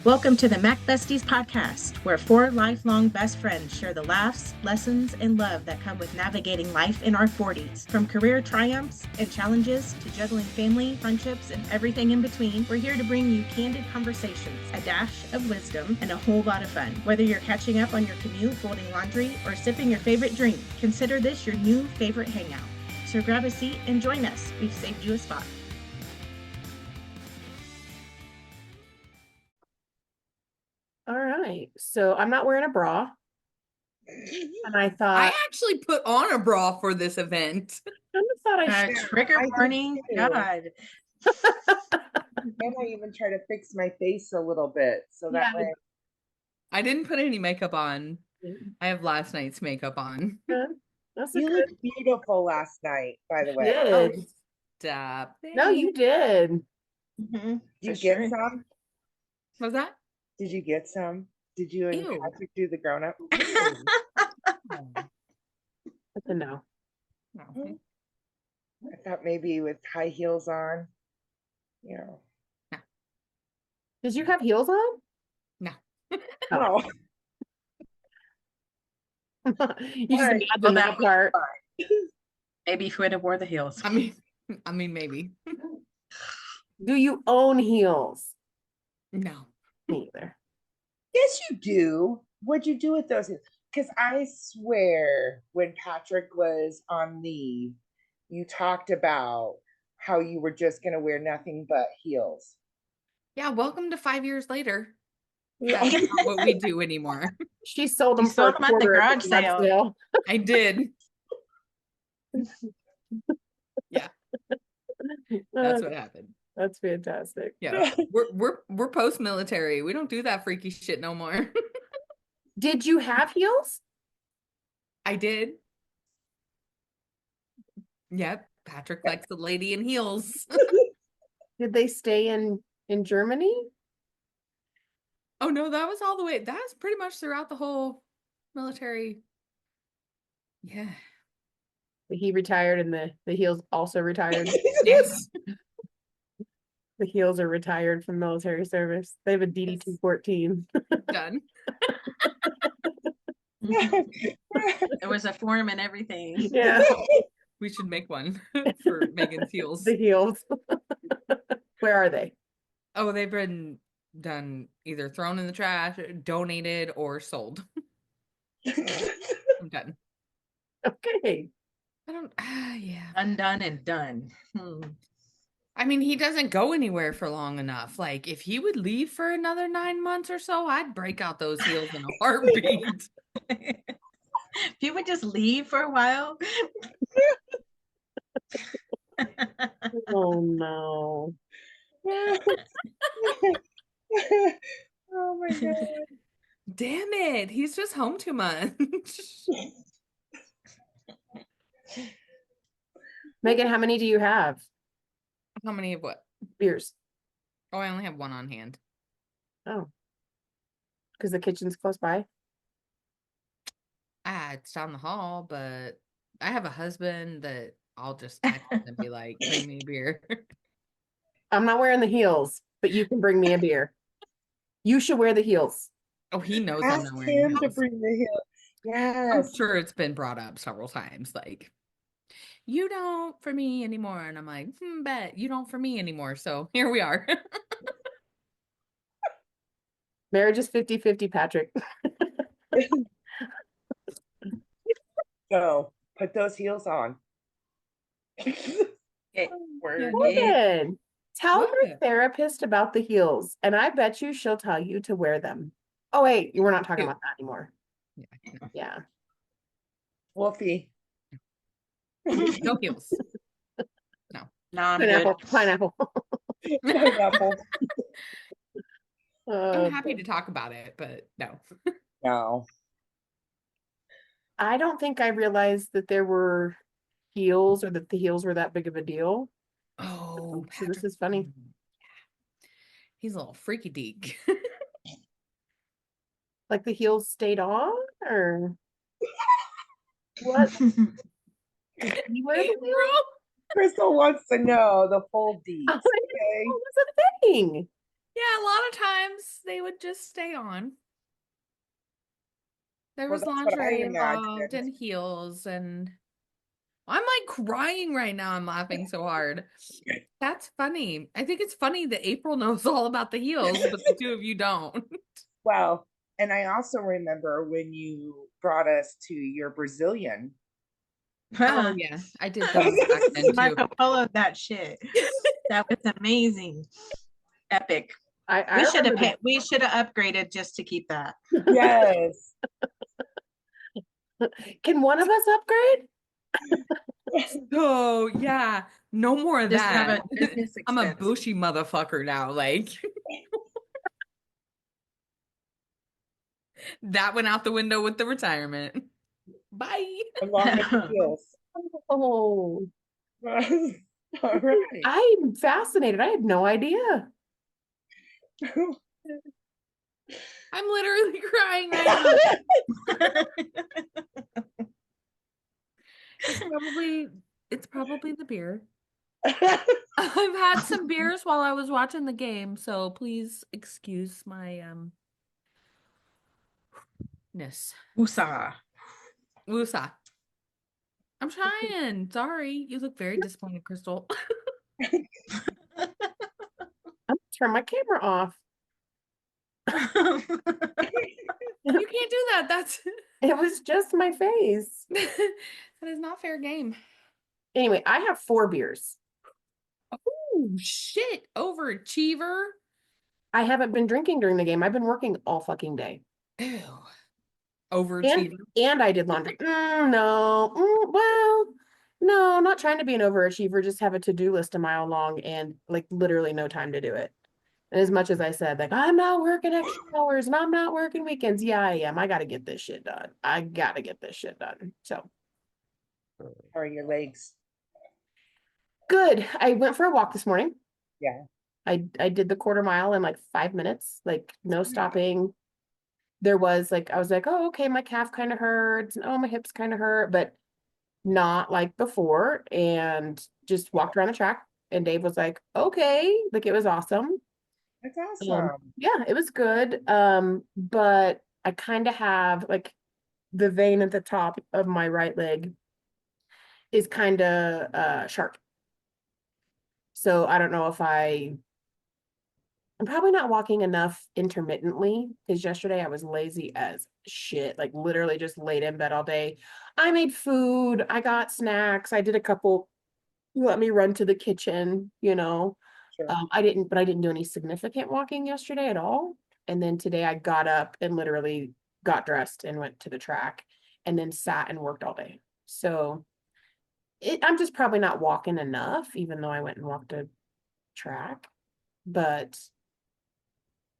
Welcome to the Mac Besties podcast, where four lifelong best friends share the laughs, lessons, and love that come with navigating life in our 40s. From career triumphs and challenges to juggling family, friendships, and everything in between, we're here to bring you candid conversations, a dash of wisdom, and a whole lot of fun. Whether you're catching up on your commute, folding laundry, or sipping your favorite drink, consider this your new favorite hangout. So grab a seat and join us. We've saved you a spot. All right, so I'm not wearing a bra, and I thought I actually put on a bra for this event. I just thought I should. Trigger warning. God. And I even try to fix my face a little bit so that way. I didn't put any makeup on. I have last night's makeup on. That's You good. looked beautiful last night, by the way. Did. Stop. No, you did. Mm-hmm. Did you get some? What was that? Did you get some? Did you and Ew. Patrick do the grown up? That's a no. No. I thought maybe with high heels on, you know. Did you have heels on? No. Oh, You just Alright. imagine that part. Maybe if we would have wore the heels. I mean, maybe. Do you own heels? No. Me either. yes, you do. What'd you do with those? Because I swear when Patrick was on leave, you talked about how you were just going to wear nothing but heels. Yeah, welcome to 5 years later. Yeah. That's not what we do anymore. She sold them You for sold a them at the quarter garage sale. I did. Yeah, that's what happened. That's fantastic. Yeah, we're post-military. We don't do that freaky shit no more. Did you have heels? I did. Yep, Patrick likes the lady in heels. Did they stay in Germany? Oh no, that was all the way. That's pretty much throughout the whole military. Yeah. He retired and the heels also retired. Yes. The heels are retired from military service. They have a DD-214. Done. There was a form and everything. Yeah, We should make one for Megan's heels. the heels. Where are they? Oh, they've been done either thrown in the trash, donated, or sold. I'm done. Okay. I don't. Yeah. Undone and done. I mean, he doesn't go anywhere for long enough. Like, if he would leave for another 9 months or so, I'd break out those heels in a heartbeat. If you would just leave for a while. Oh no. Oh my god. Damn it. He's just home too much. Megan, how many do you have? How many of what? Beers. Oh, I only have one on hand. Oh. Because the kitchen's close by? It's down the hall, but I have a husband that I'll just text him and be like, bring me a beer. I'm not wearing the heels, but you can bring me a beer. You should wear the heels. Oh, he knows I'm Ask not wearing him to heels. bring the heel. I'm Yes. sure it's been brought up several times. Like, you don't for me anymore. And I'm like, bet you don't for me anymore. So here we are. Marriage is 50-50, Patrick. So put those heels on. Okay, we're Megan, tell her What? therapist about the heels, and I bet you she'll tell you to wear them. Oh, wait, we're not talking about that anymore. Yeah, no. Yeah. Wolfie. No heels. no, I'm good. Pineapple. Pineapple. I'm happy to talk about it, but no. No. I don't think I realized that there were heels or that the heels were that big of a deal. Oh, So this is funny. He's a little freaky deek. Like the heels stayed on, or what? Did he wear the heels? Crystal wants to know the full deeds. Oh, Okay. what was the thing? Yeah, a lot of times they would just stay on. There Well, was that's what I lingerie involved imagined. and heels, and I'm like crying right now. I'm laughing so hard. That's funny. I think it's funny that April knows all about the heels, but the two of you don't. Well, and I also remember when you brought us to your Brazilian. Oh yeah, I did those back then too. Marco Polo, that shit. That was amazing. Epic. I We should have remember we should have upgraded just to keep that. Yes. that. Can one of us upgrade? Oh yeah, no more of Just have that. a business I'm a expense. bushy motherfucker now. Like that went out the window with the retirement. Bye. Along with the heels. Oh, All right. I'm fascinated. I had no idea. I'm literally crying right now. It's probably the beer. I've had some beers while I was watching the game, so please excuse my ness. Woosah. Woosah. I'm trying. Sorry. You look very disappointed, Crystal. I'm gonna turn my camera off. You can't do that. That's It was just my face. that is not fair game. Anyway, I have 4 beers. Oh shit. Overachiever. I haven't been drinking during the game. I've been working all fucking day. Ew. And Overachiever. I did laundry. No. Well, no, not trying to be an overachiever, just have a to-do list a mile long and like literally no time to do it. And as much as I said, like, I'm not working extra hours and I'm not working weekends. Yeah, I am. I got to get this shit done. I got to get this shit done. So How are your legs? good. I went for a walk this morning. Yeah. I did the quarter mile in like 5 minutes, like no stopping. There was like, I was like, oh, okay, my calf kind of hurts and oh, my hips kind of hurt, but not like before. And just walked around the track. And Dave was like, okay, like it was awesome. That's awesome. Yeah, it was good. But I kind of have like the vein at the top of my right leg is kind of sharp. So I don't know if I'm probably not walking enough intermittently because yesterday I was lazy as shit, like literally just laid in bed all day. I made food, I got snacks, I did a couple, let me run to the kitchen, you know. Sure. I didn't do any significant walking yesterday at all. And then today I got up and literally got dressed and went to the track and then sat and worked all day. So I'm just probably not walking enough, even though I went and walked a track. But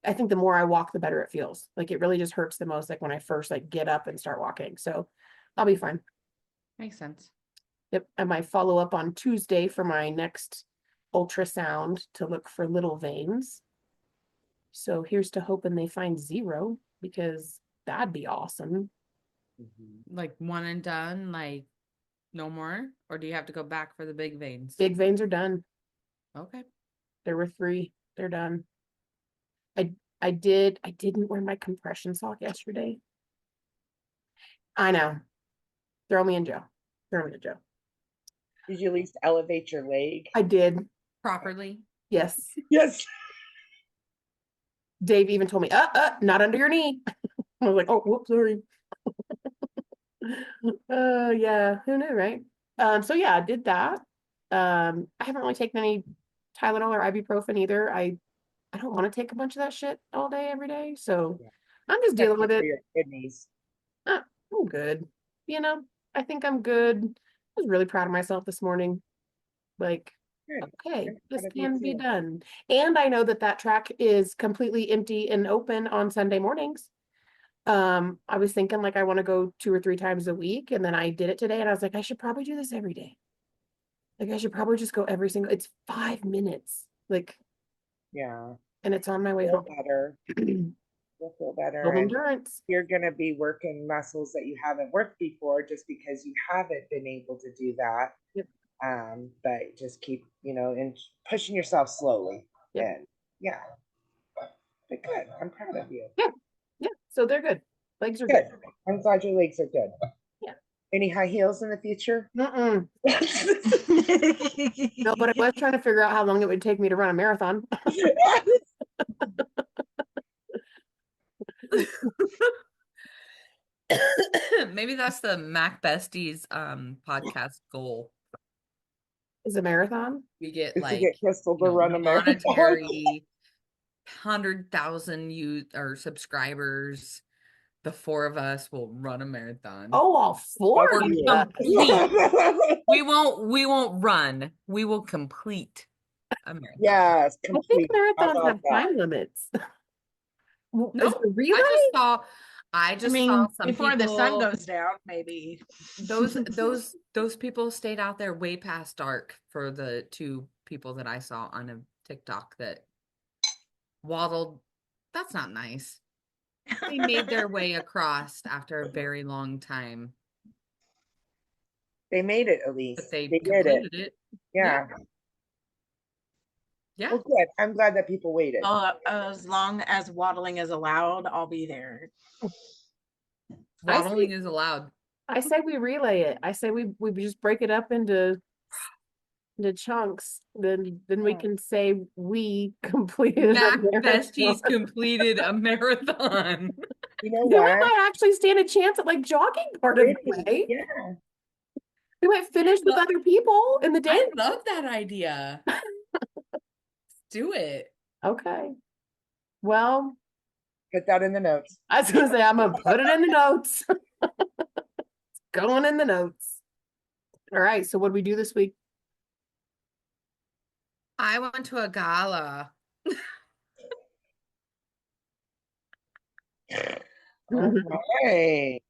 I think the more I walk, the better it feels. Like it really just hurts the most, like when I first like get up and start walking. So I'll be fine. Makes sense. Yep. And my follow up on Tuesday for my next ultrasound to look for little veins. So here's to hoping they find 0 because that'd be awesome. Like one and done, like no more? Or do you have to go back for the big veins? Big veins are done. Okay. There were 3. They're done. I didn't wear my compression sock yesterday. I know. Throw me in jail. Throw me in jail. Did you at least elevate your leg? I did. Properly. Yes. Yes. Dave even told me, not under your knee. I was like, oh, whoops, sorry. Yeah, who knew, right? So yeah, I did that. I haven't really taken any Tylenol or ibuprofen either. I don't want to take a bunch of that shit all day, every day. So Yeah. I'm just dealing with For it. your kidneys. I'm good. You know, I think I'm good. I was really proud of myself this morning. Like, Good. okay, I'm this proud of you can be too. done. And I know that track is completely empty and open on Sunday mornings. I was thinking like I want to go 2 or 3 times a week, and then I did it today, and I was like, I should probably do this every day. Like I should probably just go every single. It's 5 minutes, like, Yeah. and it's on my way Feel home. better. You'll feel better. Build And endurance. you're gonna be working muscles that you haven't worked before just because you haven't been able to do that. Yep. But just keep, and pushing yourself slowly. Yep. And yeah. But good. I'm proud of you. Yeah. So they're good. Legs are Good. good. I'm glad your legs are good. Yeah. Any high heels in the future? Mm-mm. No, but I was trying to figure out how long it would take me to run a marathon. Maybe that's the Mac Besties podcast goal. Is a marathon? We get Is to like get Crystal to run a marathon. monetary 100,000 you or subscribers. The four of us will run a marathon. Oh, all four Or of you. complete. We won't run. We will complete a marathon. Yes, I complete. think How marathons about have that? time limits. No, Is it relay? I just mean, saw some before people, the sun goes down, maybe. those people stayed out there way past dark for the two people that I saw on a TikTok that waddled. That's not nice. They made their way across after a very long time, They made it at least. but they did completed it. Yeah. Yeah. Well, good. I'm glad that people waited. As long as waddling is allowed, I'll be there. Waddling is allowed. I say we relay it. I say we just break it up into chunks. Then we can say we completed a Mac marathon. Besties completed a marathon. You know Then we what? might actually stand a chance at like jogging part of the way. Yeah. We might finish with other people in the day. I love that idea. Do it. Okay. Well, Put that in the notes. I was gonna say I'm gonna put it in the notes. It's going in the notes. All right. So what do we do this week? I went to a gala. All right.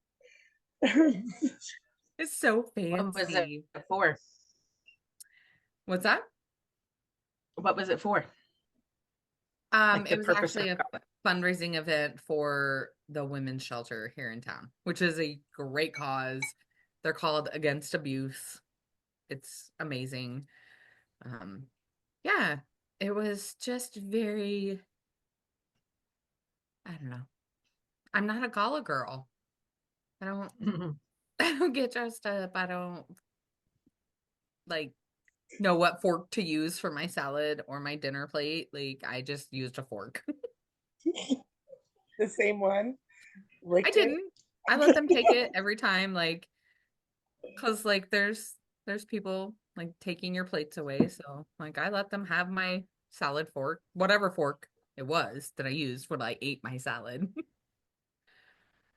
It's so What was fancy. it for? What's that? What was it for? Like the It was purpose actually of a fundraising event for the women's shelter here in town, which is a great cause. They're called Against Abuse. It's amazing. Yeah, it was just very, I don't know. I'm not a gala girl. I don't get dressed up. I don't like know what fork to use for my salad or my dinner plate. Like I just used a fork. The same one. I didn't. I let them take it every time, like, cause like there's people like taking your plates away. So like I let them have my salad fork, whatever fork it was that I used when I ate my salad.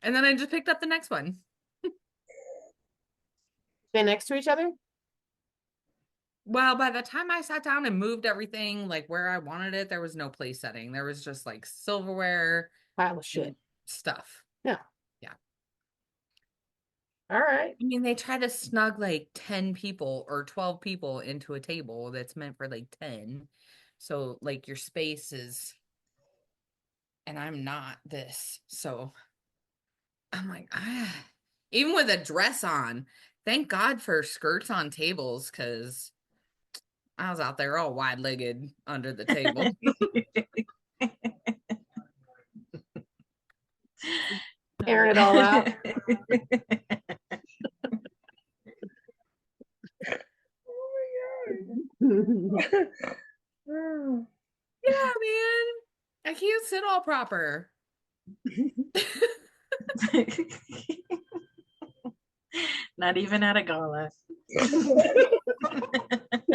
And then I just picked up the next one. Stay next to each other? Well, by the time I sat down and moved everything like where I wanted it, there was no place setting. There was just like silverware Pile of shit. and stuff. Yeah. Yeah. All right. I mean, they try to snug like 10 people or 12 people into a table that's meant for like 10. So like your space is, and I'm not this. So I'm like, even with a dress on, thank God for skirts on tables because I was out there all wide-legged under the table. Airing it all out. Oh, Yeah, man. I can't sit all proper. Not even at a gala. She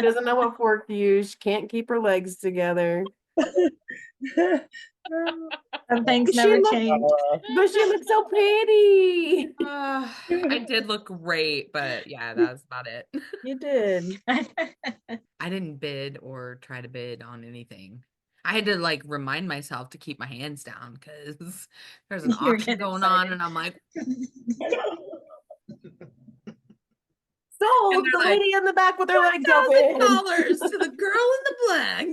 doesn't know what fork to use. She can't keep her legs together. Some things She never looked- change. But she looks so pretty. I did look great, but yeah, that's about it. You did. I didn't bid or try to bid on anything. I had to like remind myself to keep my hands down because there's an You were auction getting going on, excited. and I'm like, So And the they're like, lady in the back with her legs open. $1,000 to the girl in the black.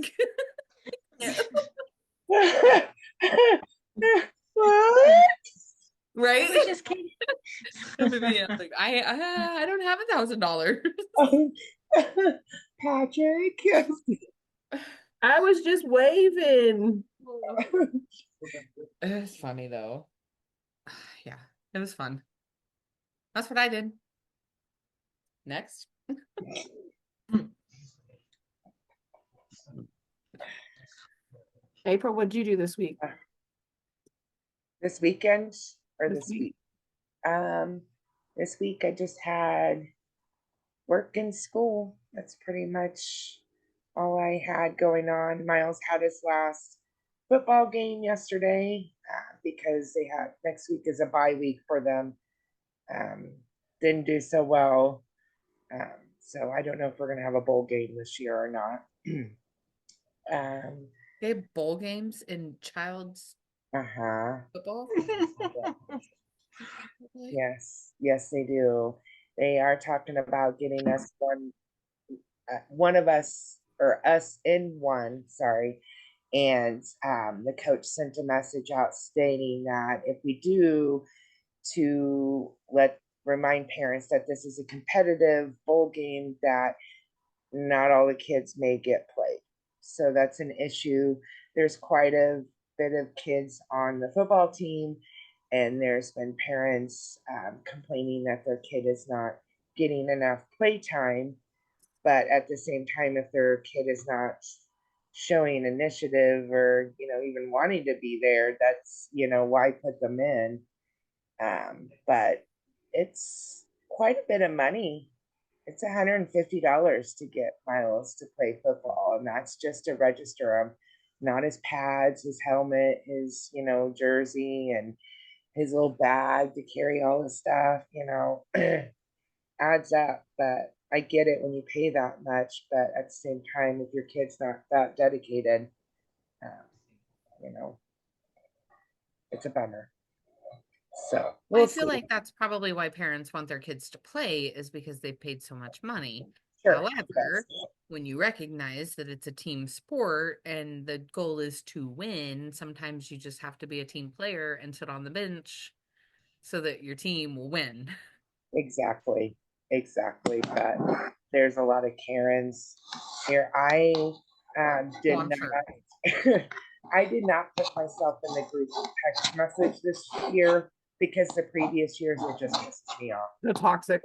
What? Right? We just can't. Yeah, like, I don't have $1,000. Patrick. I was just waving. It's funny though. Yeah, it was fun. That's what I did. Next. April, what'd you do this week? This weekend or This this week. week? This week I just had work and school. That's pretty much all I had going on. Miles had his last football game yesterday because they had next week is a bye week for them. Didn't do so well. So I don't know if we're gonna have a bowl game this year or not. They have bowl games in child's Uh-huh. football. Yes, yes, they do. They are talking about getting us one of us or us in one, sorry. And the coach sent a message out stating that if we do, to remind parents that this is a competitive bowl game that not all the kids may get played. So that's an issue. There's quite a bit of kids on the football team, and there's been parents complaining that their kid is not getting enough play time. But at the same time, if their kid is not showing initiative or even wanting to be there, that's why put them in. But it's quite a bit of money. It's $150 to get Miles to play football, and that's just to register him, not his pads, his helmet, his jersey, and his little bag to carry all his stuff. Adds up. But I get it when you pay that much, but at the same time, if your kid's not that dedicated, you know, it's a bummer. So I feel like that's probably why parents want their kids to play, is because they've paid so much money. Sure, However, when you recognize that it's a team sport and the goal is to win, sometimes you just have to be a team player and sit on the bench so that your team will win. Exactly. But there's a lot of Karens here. I did I'm not. sure. I did not put myself in the group text message this year because the previous years it just pisses me off. The toxic.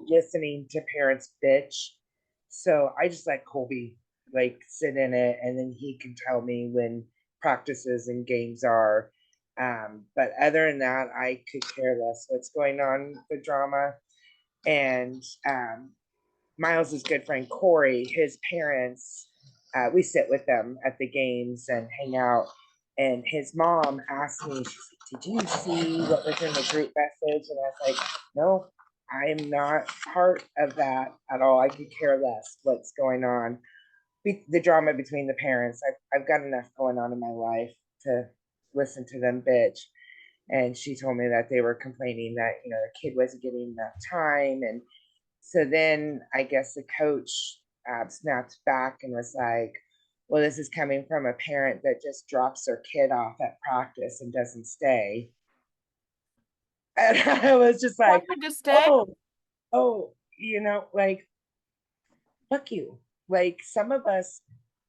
Listening to parents bitch. So I just let Colby sit in it, and then he can tell me when practices and games are. But other than that, I could care less what's going on, the drama. And Miles's good friend Corey, his parents, we sit with them at the games and hang out. And his mom asked me, she's like, "Did you see what was in the group message?" And I was like, "No, I'm not part of that at all. I could care less what's going on. The drama between the parents. I've got enough going on in my life to listen to them bitch." And she told me that they were complaining that the kid wasn't getting enough time. And so then I guess the coach snapped back and was like, "Well, this is coming from a parent that just drops their kid off at practice and doesn't stay." And I was just like, Just stay. oh, fuck you. Some of us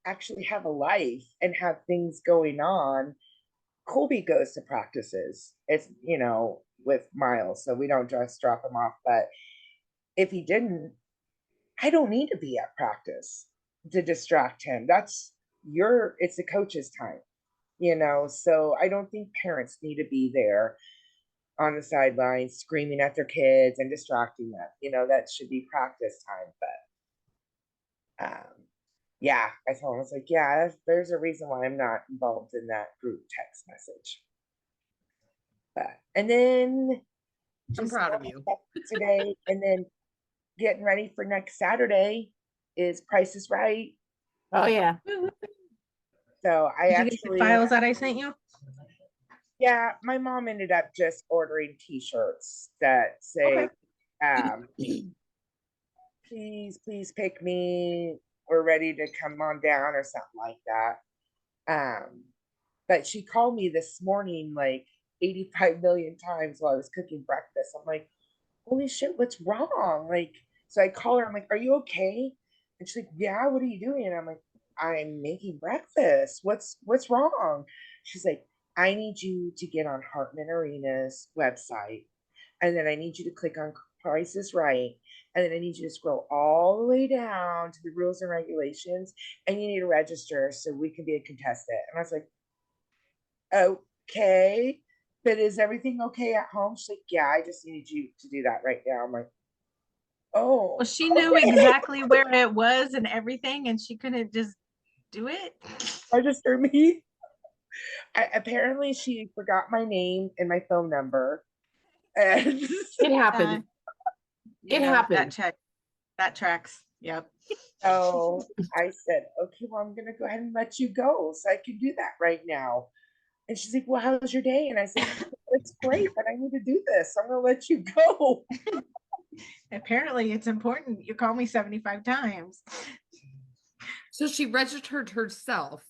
actually have a life and have things going on. Colby goes to practices. It's, with Miles, so we don't just drop him off. But if he didn't, I don't need to be at practice to distract him. It's the coach's time, so I don't think parents need to be there on the sidelines screaming at their kids and distracting them. That should be practice time. But yeah, I told him, I was like, yeah, there's a reason why I'm not involved in that group text message. And then I'm proud of you. Today, and then getting ready for next Saturday is Price is Right. Oh yeah. So Did you get the files that I sent you? Yeah, my mom ended up just ordering T-shirts that say, please pick me. We're ready to come on down or something like that. But she called me this morning 85 million times while I was cooking breakfast. I'm like, holy shit, what's wrong? So I call her, I'm like, "Are you okay?" And she's like, "Yeah, what are you doing?" And I'm like, I'm making breakfast. What's wrong? She's like, I need you to get on Hartman Arena's website, and then I need you to click on Price is Right, and then I need you to scroll all the way down to the rules and regulations, and you need to register so we can be a contestant. And I was like, okay, but is everything okay at home? She's like, yeah, I just need you to do that right now. I'm like, oh, Well, she knew okay. exactly where it was and everything, and she couldn't just do it. Register me. Apparently, she forgot my name and my phone number, and It happened. It happened. That tracks. Yep. so I said, okay, well, I'm gonna go ahead and let you go, so I can do that right now. And she's like, well, how's your day? And I said, it's great, but I need to do this. I'm gonna let you go. Apparently, it's important. You call me 75 times. So she registered herself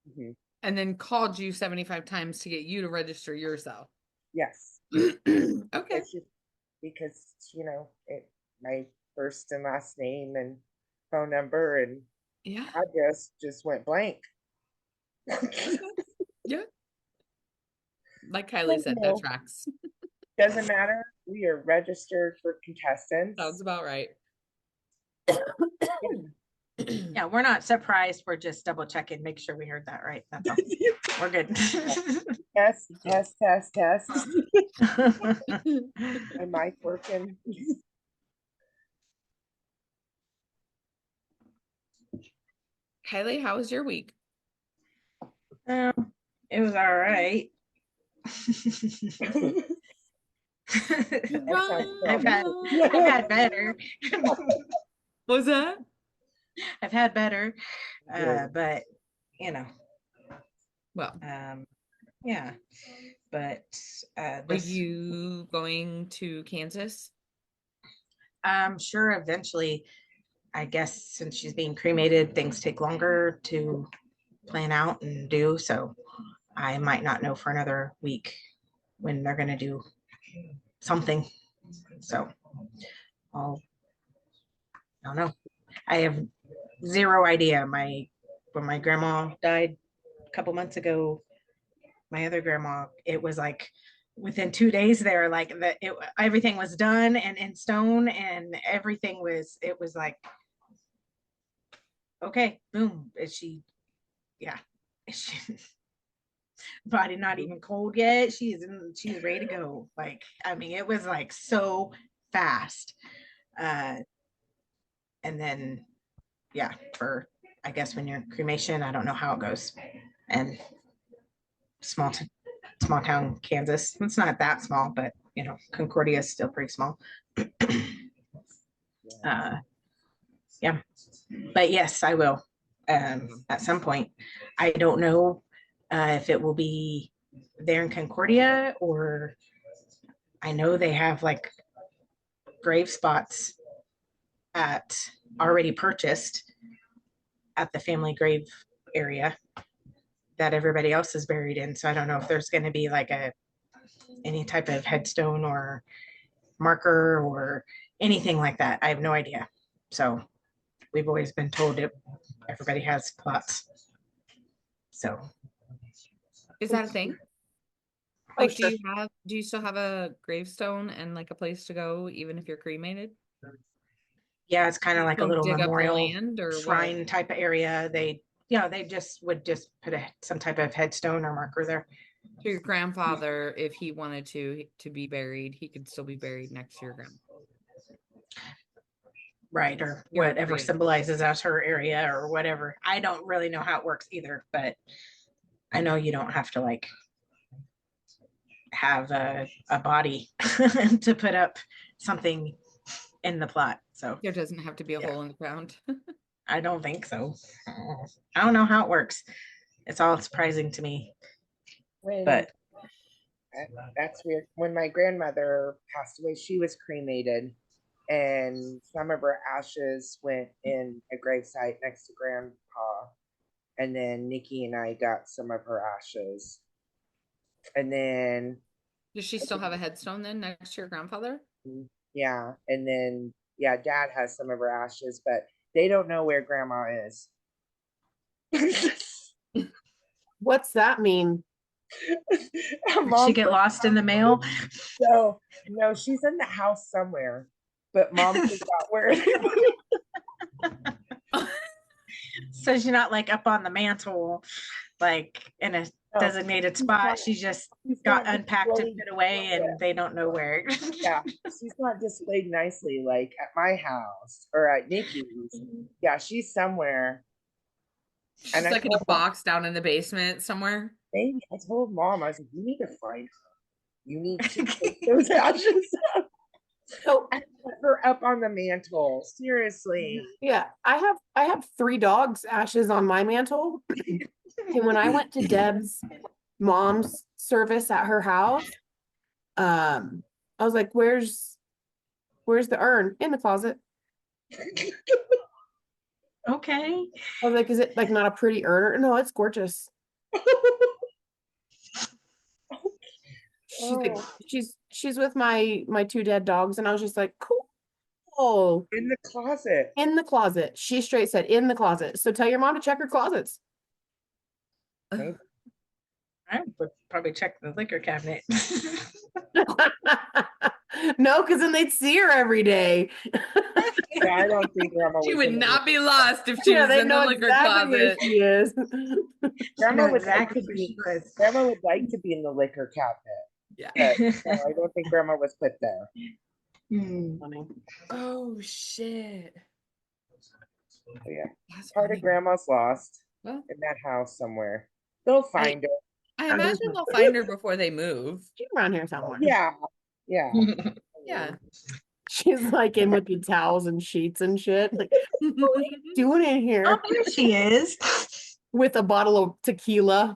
Mhm. and then called you 75 times to get you to register yourself. Yes, Okay. it's just because my first and last name and phone number and Yeah. address just went blank. Yeah. Like Kylie said, that tracks. Doesn't matter. We are registered for contestants. Sounds about right. Yeah, we're not surprised. We're just double checking, make sure we heard that right. That's all. We're good. Test, test, test, test. My mic working. Kylie, how was your week? It was all right. I've had better. What was that? I've had better, Good. but Well, yeah, but are you going to Kansas? I'm sure eventually, I guess since she's being cremated, things take longer to plan out and do. So I might not know for another week when they're going to do something. So I don't know. I have zero idea. When my grandma died a couple months ago, my other grandma, it was like within 2 days there, like everything was done and in stone, and everything was. It was like, okay, boom. Is she? Yeah. Is she, body not even cold yet. She's ready to go. Like, I mean, it was like so fast. And then yeah, for I guess when you're cremation, I don't know how it goes. And small town Kansas. It's not that small, but Concordia is still pretty small. Yeah. But yes, I will. At some point. I don't know if it will be there in Concordia, or I know they have like grave spots at already purchased at the family grave area that everybody else is buried in. So I don't know if there's going to be like any type of headstone or marker or anything like that. I have no idea. So we've always been told everybody has plots. So is that a thing? Like, sure. Do you still have a gravestone and like a place to go even if you're cremated? Yeah, it's kind of like a little memorial shrine what? type of area. They just would put some type of headstone or marker there. So your grandfather, if he wanted to be buried, he could still be buried next to your grandma. Right, or whatever symbolizes as her area or whatever. I don't really know how it works either, but I know you don't have to like have a body to put up something in the plot. So there doesn't have to be a hole in the ground. I don't think so. I don't know how it works. It's all surprising to me. But that's weird. When my grandmother passed away, she was cremated, and some of her ashes went in a gravesite next to Grandpa, and then Nikki and I got some of her ashes. And then does she still have a headstone then next to your grandfather? Yeah, and then Dad has some of her ashes, but they don't know where Grandma is. What's that mean? Did she get lost in the mail? So no, she's in the house somewhere, but mom forgot where everybody. So she's not like up on the mantle, like in a designated spot. She just got unpacked and put away, and they don't know where. Yeah, she's not displayed nicely like at my house or at Nikki's. Yeah, she's somewhere. She's And I like in a told Mom, box down in the basement somewhere. maybe I told mom, I was like, you need to find her. You need to take those ashes up. So And put her up on the mantle. Seriously. yeah, I have 3 dogs' ashes on my mantle. And when I went to Deb's mom's service at her house, I was like, where's the urn? In the closet. Okay. I was like, is it like not a pretty urn? No, it's gorgeous. She's like, Oh. she's with my 2 dead dogs, and I was just like, cool. In the closet. In the closet. She straight said in the closet. So tell your mom to check her closets. Maybe. I would probably check the liquor cabinet. No, because then they'd see her every day. Yeah, I don't think Grandma She was would in the not be lost if she Yeah, was they in the know liquor exactly where closet. she is. Grandma Know would exactly like to where be. she was. Grandma would like to be in the liquor cabinet. Yeah. But no, I don't think Grandma was put there. Hmm. Funny. Oh shit. So, yeah, That's part funny. of Grandma's lost Well, in that house somewhere. They'll find her. I imagine they'll find her before they move. She's around here somewhere. Yeah, yeah. Yeah. She's like in with the towels and sheets and shit. Like, what are you doing in here? Oh, there she is. With a bottle of tequila.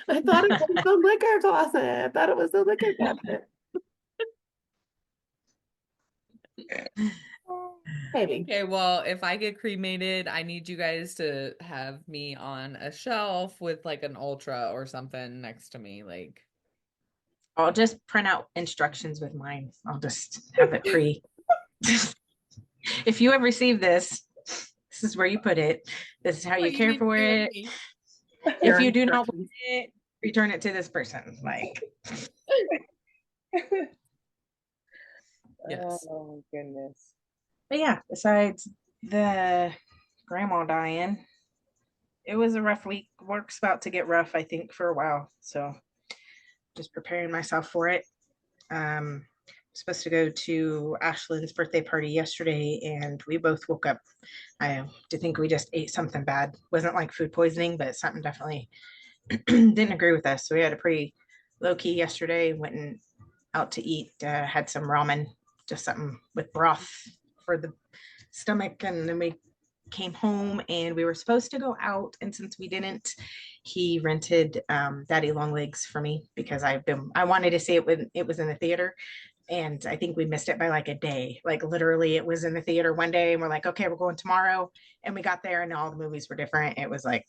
I thought it was the liquor closet. I thought it was the liquor cabinet. Maybe. Okay, well, if I get cremated, I need you guys to have me on a shelf with like an ultra or something next to me. Like, I'll just print out instructions with mine. I'll just have it pre. If you have received this, this is where you put it. This is how you what care need to for do with it. me. If you do not want it, return it to this person. Like, Yes. Oh goodness. but yeah, besides the grandma dying, it was a rough week. Work's about to get rough, I think, for a while. So just preparing myself for it. Supposed to go to Ashlyn's birthday party yesterday, and we both woke up. I to think we just ate something bad. Wasn't like food poisoning, but something definitely didn't agree with us. So we had a pretty low key yesterday. Went out to eat. Had some ramen, just something with broth for the stomach, and then we came home and we were supposed to go out, and since we didn't, he rented Daddy Long Legs for me because I wanted to see it when it was in the theater, and I think we missed it by like a day. Like literally it was in the theater one day and we're like, okay, we're going tomorrow, and we got there and all the movies were different. It was like,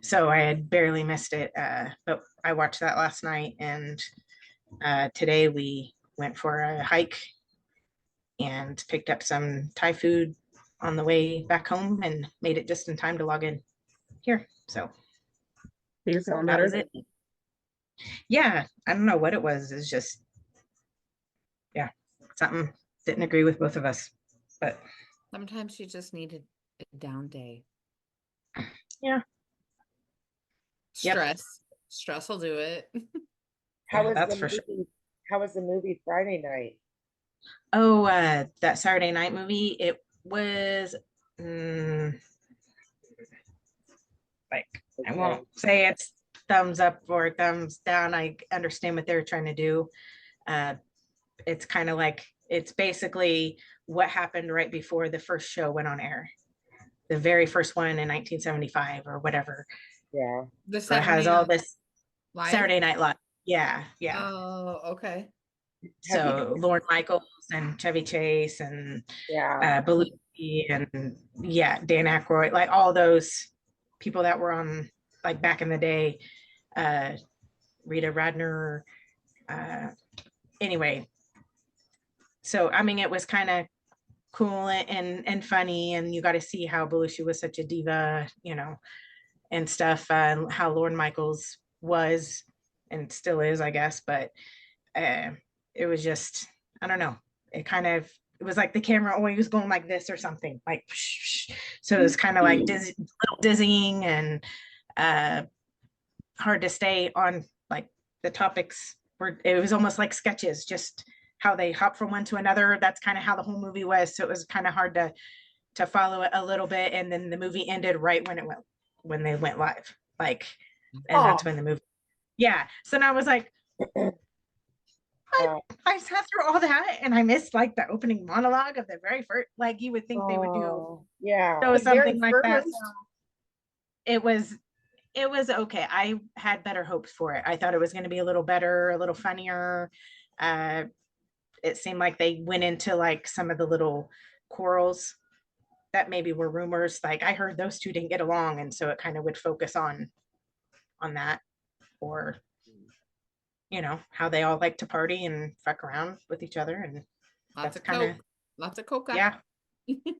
so I had barely missed it, but I watched that last night, and today we went for a hike and picked up some Thai food on the way back home and made it just in time to log in here. So You're feeling that was better. it. Yeah, I don't know what it was. It's just, yeah, something didn't agree with both of us. But Sometimes you just need a down day. yeah. Yep. Stress will do it. How Yeah, was that's the for movie? How was the movie Friday night? Oh, that Saturday night movie, it was like, I won't say it's thumbs up or thumbs down. I understand what they're trying to do. It's kind of like, it's basically what happened right before the first show went on air. The very first one in 1975 or whatever. Yeah. The So it has all this Live? Saturday Night Live. Yeah, yeah. Oh, okay. So Lorne Michaels and Chevy Chase and Yeah. Belushi and yeah, Dan Aykroyd, like all those people that were on like back in the day. Rita Radner. Anyway, so I mean, it was kind of cool and funny, and you got to see how Belushi was such a diva, and stuff, how Lorne Michaels was and still is, I guess. But uh, it was just, I don't know. It was like the camera always going like this or something, like, so it was kind of like little dizzying and hard to stay on like the topics. Where it was almost like sketches, just how they hop from one to another. That's kind of how the whole movie was. So it was kind of hard to follow it a little bit. And then the movie ended right when they went live. Like, and that's when the movie. Yeah. So now I was like, I sat through all that and I missed like the opening monologue of the very first, like you would think they would do. Yeah. So something like that. first. So it was okay. I had better hopes for it. I thought it was going to be a little better, a little funnier. It seemed like they went into like some of the little quarrels that maybe were rumors. Like I heard those two didn't get along, and so it kind of would focus on that, or how they all like to party and fuck around with each other, and Lots of kinda- coke. Lots of coke.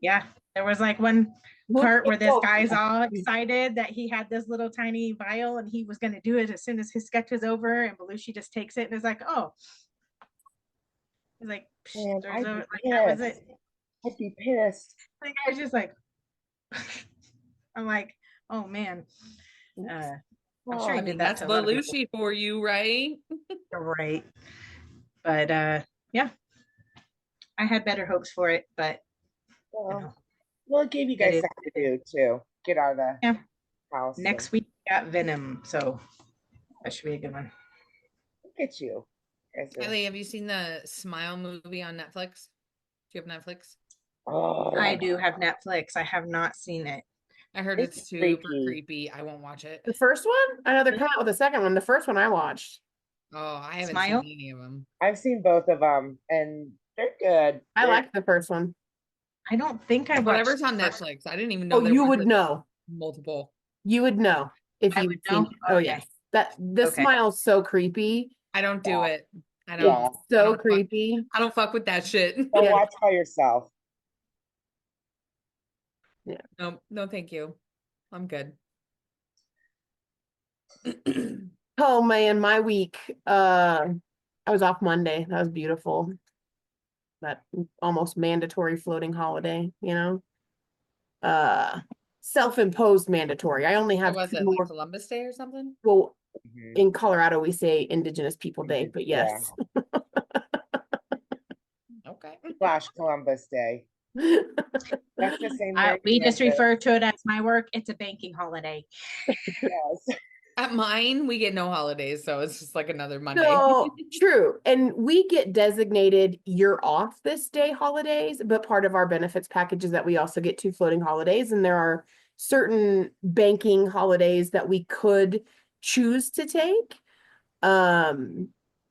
yeah. There was like one part where this Oh, guy's all excited that he had this little tiny vial and he was going to do it as soon as his sketch was over, and Belushi just takes it and is like, oh, he's like, Man, there's I'd be like that was pissed. it. I'd be pissed. The guy's just like, I'm like, oh man. I'm sure he I did mean, that that's to a lot of people. Belushi for you, right? Right. But yeah, I had better hopes for it, but Well, it gave you guys is something to do too. Get out of the house. next week we got Venom, so that should be a good one. Look at you. Kylie, have you seen the Smile movie on Netflix? Do you have Netflix? Oh, I do have Netflix. I have not seen it. I heard It's it's super creepy. creepy. I won't watch it. The first one? I know they're coming out with the second one. The first one I watched. Oh, I haven't Smile? seen any of them. I've seen both of them, and they're good. I liked the first one. I don't think I watched Whatever's on the first- Netflix. I didn't even know Oh, there you was would a know. multiple. You would know if I you would would seen know? it. Oh Okay. yes. The Okay. smile's so creepy. I don't do Yeah. it. I don't. Yeah. I So don't fuck- creepy. I don't fuck with that shit. So Yeah. watch by yourself. No, thank you. I'm good. Oh man, my week. I was off Monday. That was beautiful. That almost mandatory floating holiday, self-imposed mandatory. I only What have was two it, more. like Columbus Day or something? Well, Mhm. in Colorado we say Indigenous People Day, but Yeah. yes. Okay. Flash Columbus Day. That's the same way. we just refer to it as my work. It's a banking holiday. Yes. At mine, we get no holidays, so it's just like another Monday. So true. And we get designated you're off this day holidays, but part of our benefits package is that we also get 2 floating holidays. And there are certain banking holidays that we could choose to take. And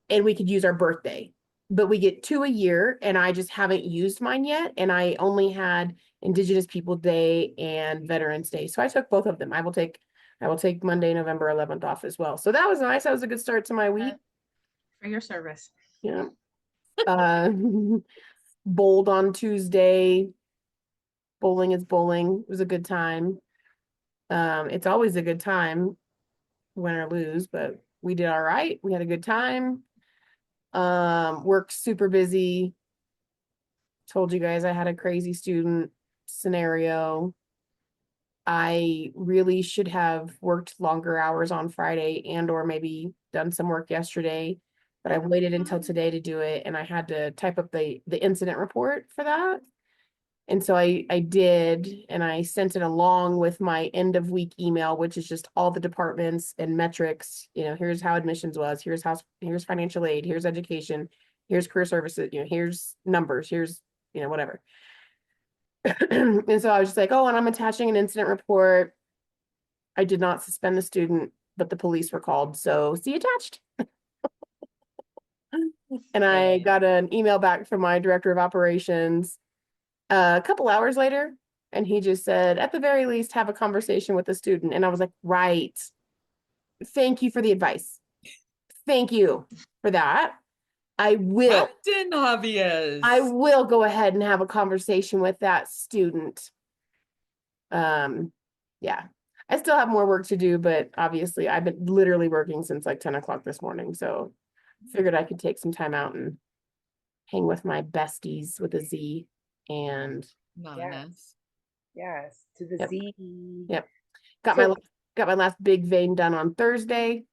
we could use our birthday, but we get 2 a year, and I just haven't used mine yet. And I only had Indigenous People Day and Veterans Day. So I took both of them. I will take Monday, November 11th off as well. So that was nice. That was a good start to my week. For your service. Yeah. Bowled on Tuesday. Bowling is bowling. It was a good time. It's always a good time, win or lose, but we did all right. We had a good time. Worked super busy. Told you guys I had a crazy student scenario. I really should have worked longer hours on Friday and or maybe done some work yesterday, but I waited until today to do it, and I had to type up the incident report for that. And so I did, and I sent it along with my end of week email, which is just all the departments and metrics. Here's how admissions was, here's financial aid, here's education, here's career services, here's numbers, here's whatever. And so I was just like, oh, and I'm attaching an incident report. I did not suspend the student, but the police were called. So see attached. And I got an email back from my director of operations a couple hours later. And he just said, at the very least, have a conversation with the student. And I was like, right. Thank you for the advice. Thank you for that. I will. Captain Obvious. I will go ahead and have a conversation with that student. Yeah, I still have more work to do, but obviously I've been literally working since like 10 o'clock this morning. So figured I could take some time out and hang with my besties with a Z and Nice. Yes, to the Yep. Z. Yep. got So- my last big vein done on Thursday.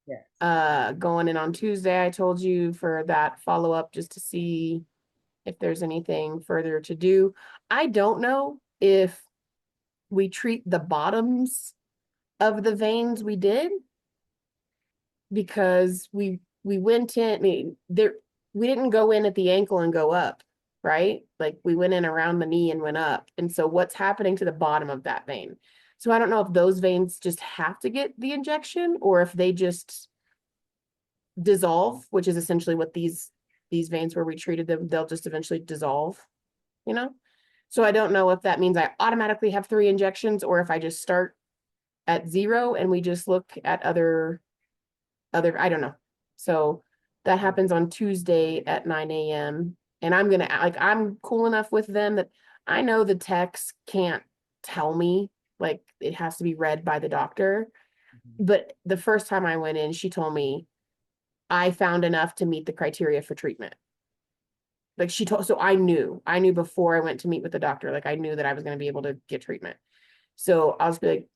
Yes. Going in on Tuesday, I told you for that follow-up just to see if there's anything further to do. I don't know if we treat the bottoms of the veins we did because we went in, I mean, we didn't go in at the ankle and go up, right? Like we went in around the knee and went up. And so what's happening to the bottom of that vein? So I don't know if those veins just have to get the injection or if they just dissolve, which is essentially what these veins where we treated them, they'll just eventually dissolve, you know? So I don't know if that means I automatically have 3 injections or if I just start at 0 and we just look at other, I don't know. So that happens on Tuesday at 9 a.m. And I'm gonna, like, I'm cool enough with them that I know the techs can't tell me, like, it has to be read by the doctor. But the first time I went in, she told me I found enough to meet the criteria for treatment. Like she told, so I knew before I went to meet with the doctor, like I knew that I was going to be able to get treatment. So I was like,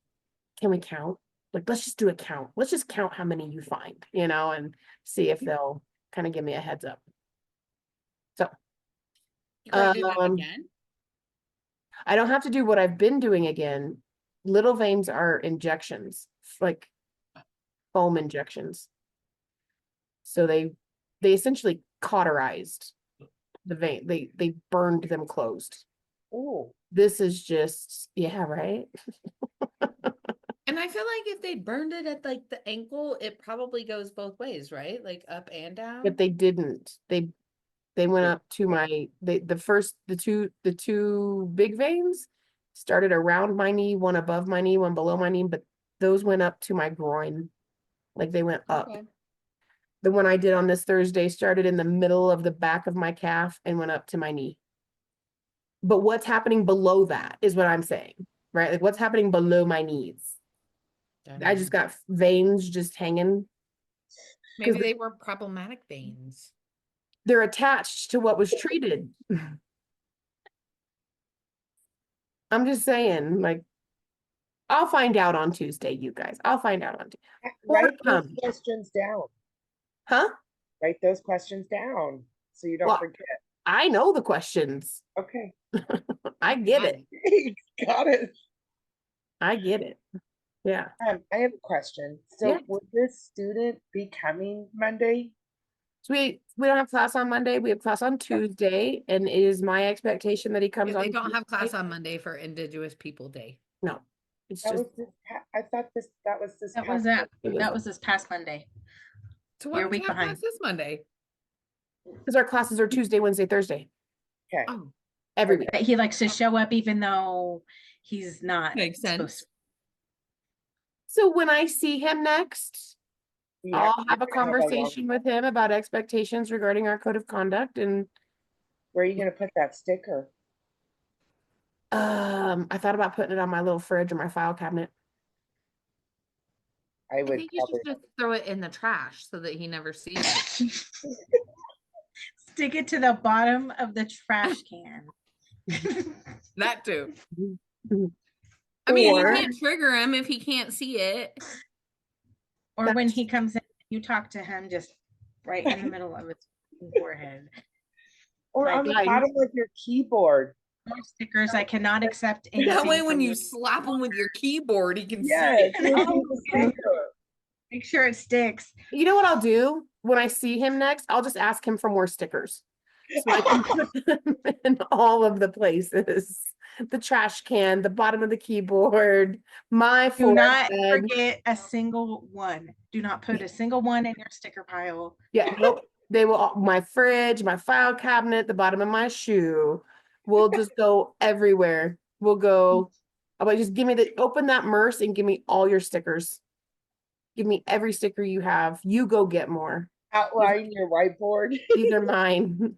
can we count? Like, let's just do a count. Let's just count how many you find, you know, and see if they'll kind of give me a heads up. So You gotta do that Um, again? I don't have to do what I've been doing again. Little veins are injections, like foam injections. So they essentially cauterized the vein. They burned them closed. Oh, This is just, yeah, right? And I feel like if they burned it at like the ankle, it probably goes both ways, right? Like up and down. But they didn't. They went up to my the two big veins started around my knee, one above my knee, one below my knee, but those went up to my groin. Like they went up. Okay. The one I did on this Thursday started in the middle of the back of my calf and went up to my knee. But what's happening below that is what I'm saying, right? Like what's happening below my knees? I just got veins just hanging. Maybe they were problematic veins. They're attached to what was treated. I'm just saying, like, I'll find out on Tuesday, you guys. I'll find out on Tuesday. write those come. questions down. Huh? Write those questions down so you don't Well, forget. I know the questions. Okay. I get it. Got it. I get it. Yeah. I have a question. So Yeah. would this student be coming Monday? So we don't have class on Monday. We have class on Tuesday, and it is my expectation that he comes Yeah, on. they don't have class Tuesday. on Monday for Indigenous People Day. No, it's That just was this, I thought that was this. That was past that. Monday. That was this past Monday. So You're why a don't you week have behind. class this Monday? because our classes are Tuesday, Wednesday, Thursday Okay. Oh, every week. That he likes to show up even though he's not makes supposed sense. So when I see him next, Yeah, I'll have a conversation with him about expectations regarding our code of conduct. And Where are you going to put that sticker? I thought about putting it on my little fridge or my file cabinet. I I would think you probably. should just throw it in the trash so that he never sees it. stick it to the bottom of the trash can. That too. I mean, Or- you can't trigger him if he can't see it. Or when he comes in, you talk to him just right in the middle of his forehead. Or on the Like- bottom of your keyboard. More stickers. I cannot accept anything. That way, when from you slap him with your keyboard, he can Yes. see it. Oh, okay. Make sure it sticks. You know what I'll do when I see him next? I'll just ask him for more stickers. So I can put them in all of the places. The trash can, the bottom of the keyboard, my Do not forehead. forget a single one. Do not put a single one in your sticker pile. Yeah, nope. They will my fridge, my file cabinet, the bottom of my shoe. We'll just go everywhere. We'll go. I'm like, just give me open that MERS and give me all your stickers. Give me every sticker you have. You go get more. Outline your whiteboard. These are mine.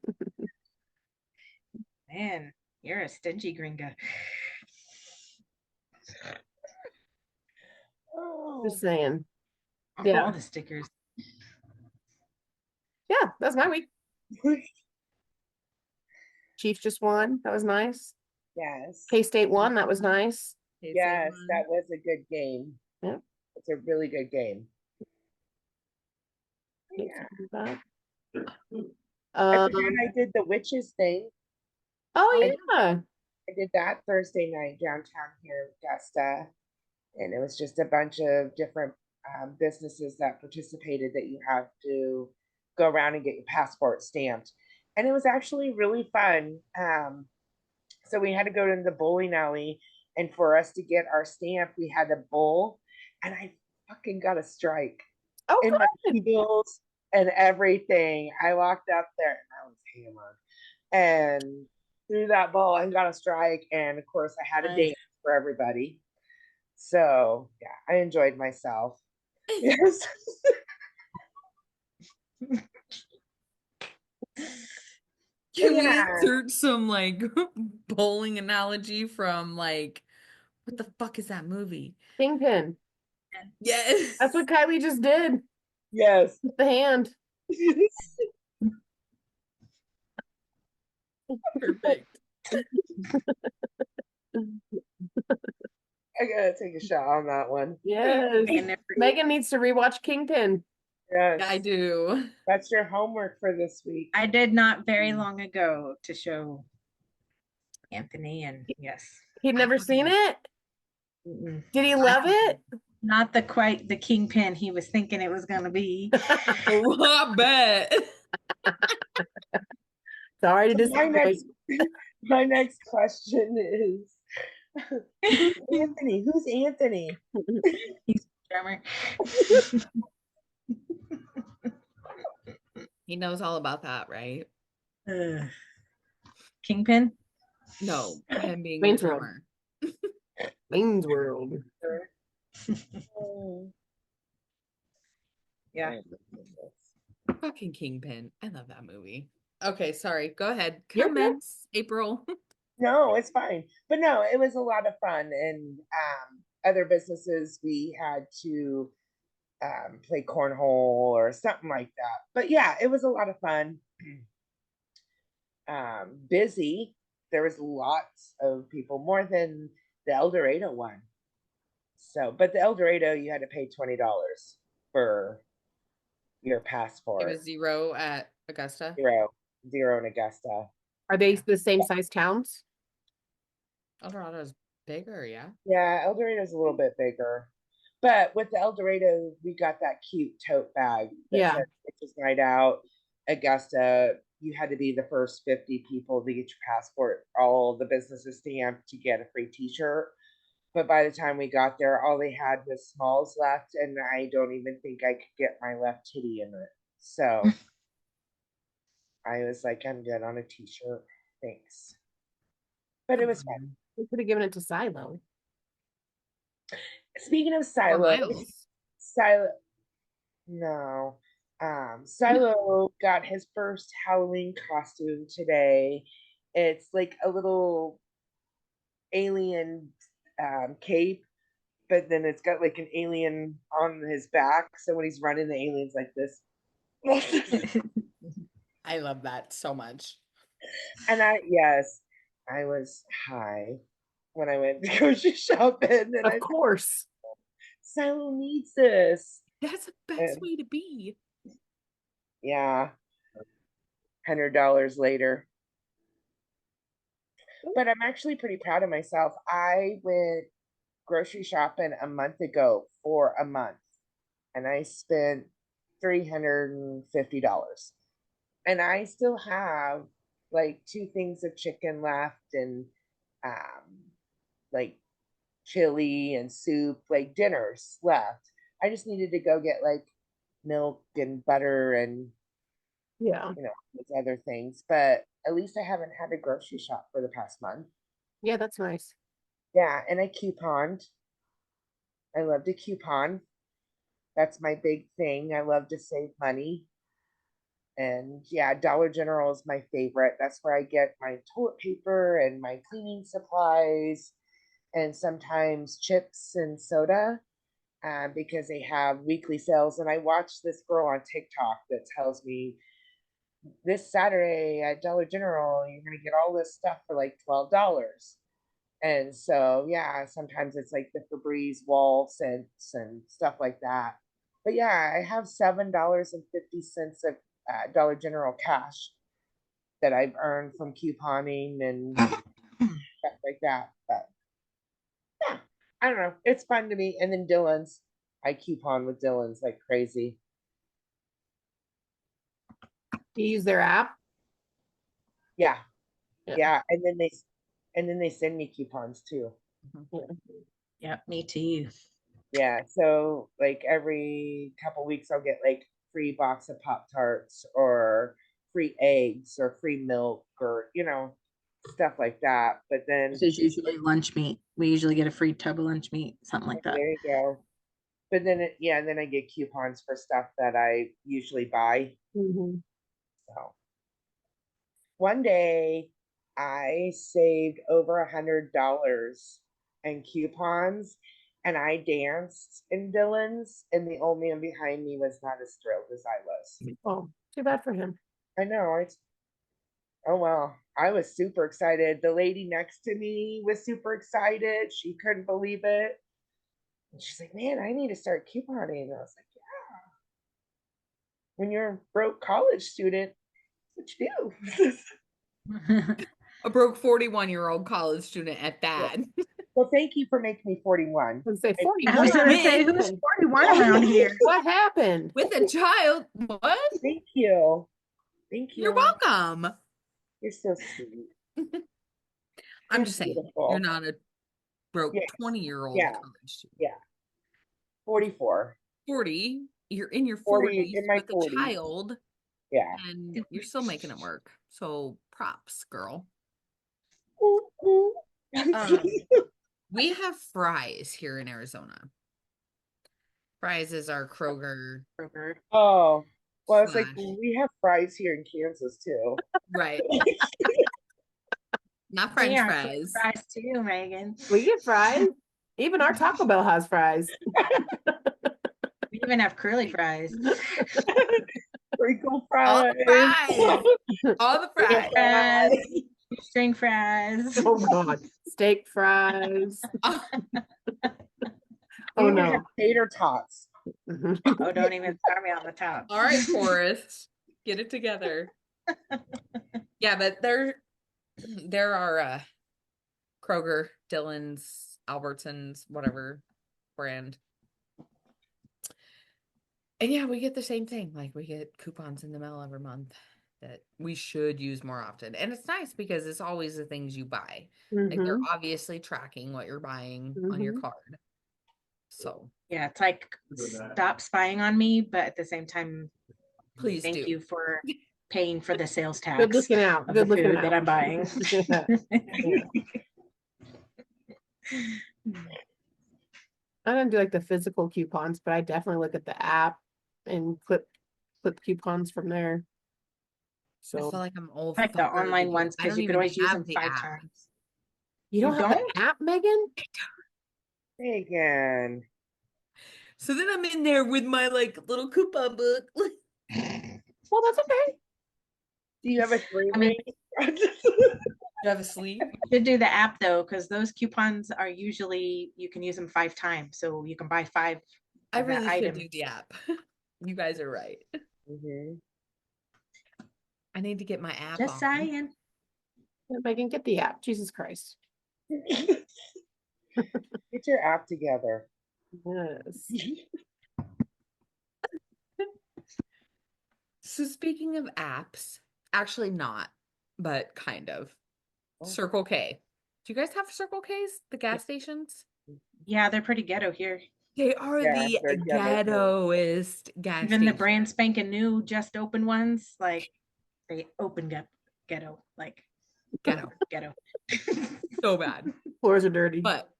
Man, you're a stingy gringa. Oh. Just saying. All Yeah. the stickers. Yeah, that's my week. Chiefs just won. That was nice. Yes. K-State won. That was nice. Yes, that was a good game. Yep. It's a really good game. Can't Yeah. do that. I forgot I did the witches thing. Oh yeah. I did that Thursday night downtown here in Augusta. And it was just a bunch of different businesses that participated that you have to go around and get your passport stamped. And it was actually really fun. So we had to go to the bowling alley, and for us to get our stamp, we had to bowl. And I fucking got a strike Oh in my good. heels and everything. I walked up there and I was hammered and threw that ball and got a strike. And of course, I had a dance for everybody. So yeah, I enjoyed myself. Yes. Can we Yeah. insert some like bowling analogy from like what the fuck is that movie? Kingpin. Yes. That's what Kylie just did Yes. with the hand. Perfect. I gotta take a shot on that one. Yes. Megan needs to rewatch Kingpin. Yes. I do. That's your homework for this week. I did not very long ago to show Anthony, and yes. He'd never seen it? Mm-mm. Did he love it? Not the quite the kingpin he was thinking it was gonna be. Oh, I bet. Sorry to So my disappoint. my next question is Anthony. Who's Anthony? He's a drummer. He knows all about that, right? Kingpin? No, him being Wayne's the World. drummer. Wayne's World. Oh. Yeah. Fucking Kingpin. I love that movie. Okay, sorry. Go ahead. You're good. Commence, April. No, it's fine. But no, it was a lot of fun. And other businesses, we had to play cornhole or something like that. But yeah, it was a lot of fun. Busy. There was lots of people, more than the El Dorado one. So, but the El Dorado, you had to pay $20 for your passport. It was 0 at Augusta. Zero in Augusta. Are they the same size towns? El Dorado's bigger, yeah. Yeah, El Dorado's a little bit bigger. But with the El Dorado, we got that cute tote bag. That Yeah. said Witches Night Out, Augusta. You had to be the first 50 people to get your passport, all the businesses stamped to get a free t-shirt. But by the time we got there, all they had was smalls left, and I don't even think I could get my left titty in it. So I was like, I'm good on a t-shirt. Thanks. But it was fun. We could have given it to Silo. Speaking of Or Silo, Miles. No. Silo got his first Halloween costume today. It's like a little alien cape, but then it's got like an alien on his back. So when he's running, the alien's like this. I love that so much. And I was high when I went to grocery shopping, and Of course. Silo needs this. That's the best way to be. Yeah. $100 later. But I'm actually pretty proud of myself. I went grocery shopping a month ago for a month, and I spent $350. And I still have like 2 things of chicken left, and like chili and soup, like dinners left. I just needed to go get like milk and butter and Yeah. those other things. But at least I haven't had a grocery shop for the past month. Yeah, that's nice. Yeah, and I couponed. I love to coupon. That's my big thing. I love to save money. And yeah, Dollar General is my favorite. That's where I get my toilet paper and my cleaning supplies and sometimes chips and soda because they have weekly sales. And I watch this girl on TikTok that tells me this Saturday at Dollar General, you're going to get all this stuff for like $12. And so, yeah, sometimes it's like the Febreze wall scents and stuff like that. But yeah, I have $7.50 of Dollar General cash that I've earned from couponing and stuff like that. But yeah, I don't know. It's fun to me. And then Dylan's, I coupon with Dylan's like crazy. Do you use their app? Yeah, Yeah. yeah. And then they send me coupons too. Yep, me too. Yeah, so like every couple weeks I'll get like free box of Pop Tarts or free eggs or free milk or stuff like that. But then This is usually lunch meat. We usually get a free tub of lunch meat, something like that. there you go. But then and then I get coupons for stuff that I usually buy. Mhm. So one day I saved over $100 in coupons and I danced in Dylan's, and the old man behind me was not as thrilled as I was. Oh, too bad for him. I know. Oh well, I was super excited. The lady next to me was super excited. She couldn't believe it. And she's like, "Man, I need to start couponing." And I was like, "Yeah. When you're a broke college student, that's what you do." A broke 41-year-old college student at that. Well, thank you for making me 41. I would say I 41. was gonna say, who's 41 around here? What happened? With a child. What? Thank you. Thank you. You're welcome. You're so sweet. I'm You're just saying, beautiful. you're not a broke Yes. 20-year-old Yeah. college student. Yeah. 44. 40, you're in your 40, 40s in my with 40s. a child, Yeah. and you're still making it work. So props, girl. Ooh, ooh. We have Fry's here in Arizona. Fry's is our Kroger. Oh, well, it's like Slash. we have Fry's here in Kansas too. Right. Not French Yeah, fries. Fries too, Megan. We get fries. Even our Taco Bell has fries. We even have curly fries. Sprinkle All fries. the fries. All the fries. Fries, string fries. Oh God, steak fries. Oh, Oh We even no. have tater tots. Mhm. Oh, don't even start me on the top. all right, Forrest. Get it together. Yeah, but there are Kroger, Dillon's, Albertsons, whatever brand. And yeah, we get the same thing. Like we get coupons in the mail every month that we should use more often. And it's nice because it's always the things you buy. Like they're Mhm. obviously tracking what you're buying on your Mhm. card. So Yeah, it's like stop spying on me, but at the same time, please thank do. you for paying for the sales tax Good looking out. of the Good looking food out. that I'm buying. I don't do like the physical coupons, but I definitely look at the app and clip coupons from there. I feel So like I'm old. Like the fucker online because ones, I because don't you could even always use have them the 5 app. times. you don't You have don't? the app, Megan? Megan. So then I'm in there with my like little coupon book. Well, that's okay. Do you have a 3 I mean- ring? You have a sleep? Should do the app though, because those coupons are usually, you can use them 5 times. So you can buy 5 I of that really should item. do the app. You guys are right. Mhm. I need to get my app Just on. saying. Yeah, Megan, get the app. Jesus Christ. Get your app together. Yes. So speaking of apps, actually not, but kind of. Oh. Circle K. Do you guys have Circle Ks? The gas stations? Yeah, they're pretty ghetto here. They are Yeah, the they're ghetto. ghettoest gas Even the stations. brand spanking new, just open ones, like they open ghetto, like Ghetto. ghetto. So bad. Floors are dirty. But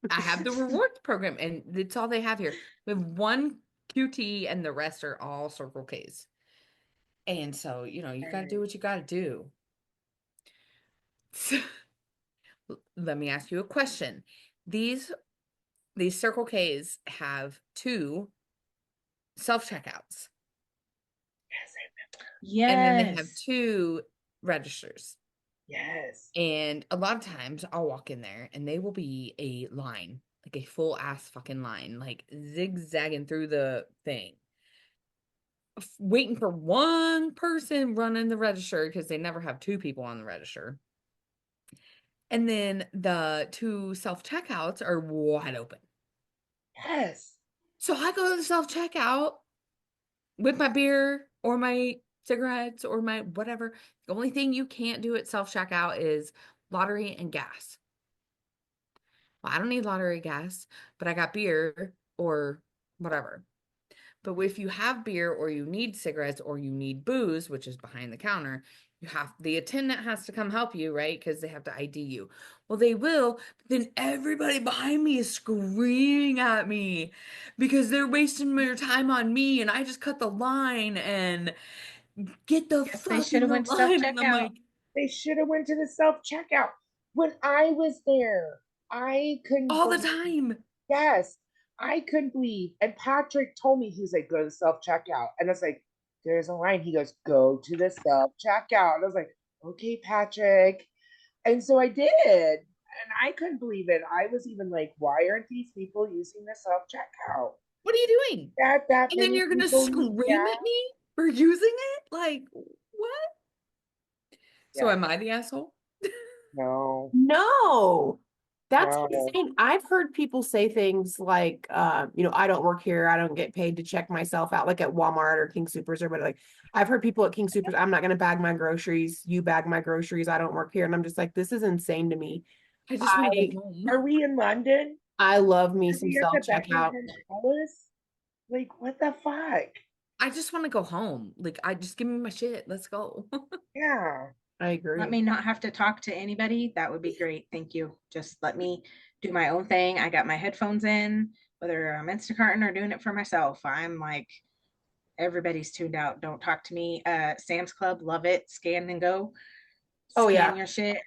I have the rewards program, and it's all they have here. We have one QT, and the rest are all Circle Ks. And so, you know, you got to do what you got to do. So, let me ask you a question. These Circle K's have 2 self-checkouts, and then they have Yes. 2 registers. Yes. And a lot of times I'll walk in there and they will be a line, like a full ass fucking line, like zigzagging through the thing, waiting for one person running the register because they never have 2 people on the register. And then the 2 self-checkouts are wide open. Yes. So I go to the self-checkout with my beer or my cigarettes or my whatever. The only thing you can't do at self-checkout is lottery and gas. Well, I don't need lottery gas, but I got beer or whatever. But if you have beer or you need cigarettes or you need booze, which is behind the counter, the attendant has to come help you, right? Because they have to ID you. Well, they will, but then everybody behind me is screaming at me because they're wasting their time on me and I just cut the line and get the Guess they fuck should in have the went to line. And I'm self-checkout. like, They should have went to the self-checkout. When I was there, I couldn't all the believe- time. Yes, I couldn't believe. And Patrick told me, he was like, go to the self-checkout. And I was like, there's a line. He goes, go to the self-checkout. And I was like, okay, Patrick. And so I did. And I couldn't believe it. I was even like, why aren't these people using the self-checkout? What are you doing? That And then many you're gonna people scream use gas? at me for using it? Like, what? So Yeah. am I the asshole? No. No, that's No. insane. I've heard people say things like, you know, I don't work here. I don't get paid to check myself out, like at Walmart or King Supers or whatever. Like, I've heard people at King Supers, I'm not going to bag my groceries. You bag my groceries. I don't work here. And I'm just like, this is insane to me. I just want to I, go home. Are we in London? I love me Are some we at the self-checkout. Buckingham Palace? Like, what the fuck? I just want to go home. Like, I just give me my shit. Let's go. Yeah. I agree. Let me not have to talk to anybody. That would be great. Thank you. Just let me do my own thing. I got my headphones in, whether I'm Instacarting or doing it for myself. I'm like, everybody's tuned out. Don't talk to me. Sam's Club, love it. Scan and go. Oh, Scan yeah. your shit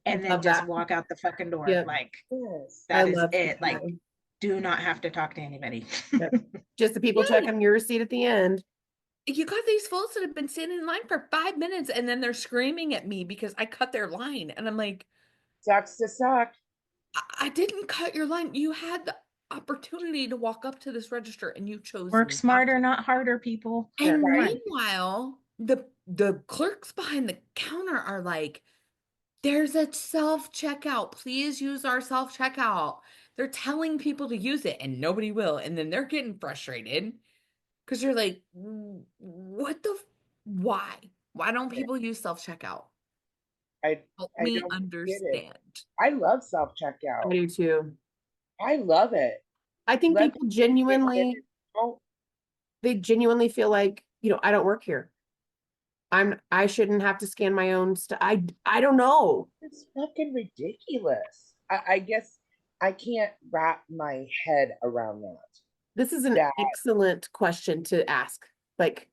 and then Love just that. walk out the fucking door. Yep. Like Yes. I that is love it. Like, that. do not have to talk to anybody. Yep. Just the people Yeah. checking your receipt at the end. You got these fools that have been standing in line for 5 minutes and then they're screaming at me because I cut their line. And I'm like, Sucks to suck. I didn't cut your line. You had the opportunity to walk up to this register and you chose Work not smarter, to. not harder, people. And Right. meanwhile, the clerks behind the counter are like, there's a self-checkout. Please use our self-checkout. They're telling people to use it and nobody will. And then they're getting frustrated because you're like, what the, why? Why don't people use self-checkout? I Help I me don't get it. understand. I love I self-checkout. do too. I love it. I think Let people genuinely, Oh, they genuinely feel like, you know, I don't work here. I shouldn't have to scan my own stuff. I don't know. it's fucking ridiculous. I guess I can't wrap my head around that. This is an Yeah. excellent question to ask. Like,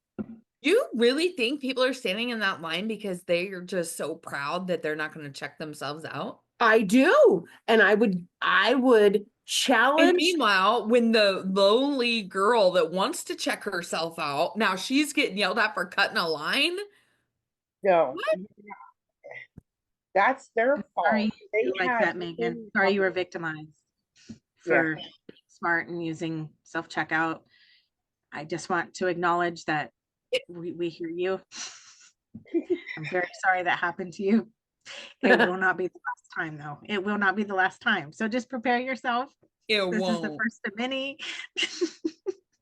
Do you really think people are standing in that line because they are just so proud that they're not going to check themselves out? I do. And I would And challenge. meanwhile, when the lonely girl that wants to check herself out, now she's getting yelled at for cutting a line. No. That's their fault. Sorry They you like had that, Megan. fucking Sorry you were company. victimized for being smart and using self-checkout. I just want to acknowledge that we hear you. I'm very sorry that happened to you. It will not be the last time, though. It will not be the last time. So just prepare yourself. It This is the won't. first of many.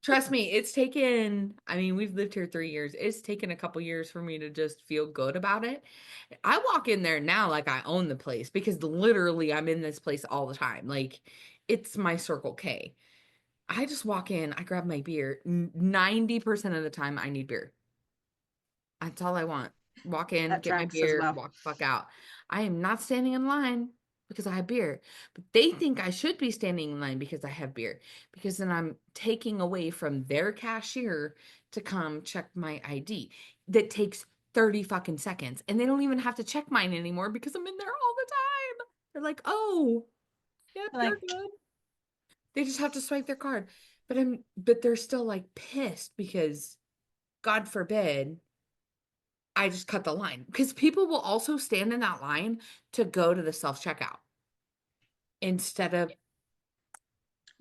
Trust me, it's taken, I mean, we've lived here 3 years. It's taken a couple years for me to just feel good about it. I walk in there now like I own the place because literally I'm in this place all the time. Like it's my Circle K. I just walk in, I grab my beer. 90% of the time I need beer. That's all I want. Walk in, That get my tracks as beer, well. walk the fuck out. I am not standing in line. because I have beer. But they think I should be standing in line because I have beer. Because then I'm taking away from their cashier to come check my ID. That takes 30 fucking seconds. And they don't even have to check mine anymore because I'm in there all the time. They're like, oh, yep, you're Like- good. They just have to swipe their card. But they're still like pissed because God forbid I just cut the line. Because people will also stand in that line to go to the self-checkout instead of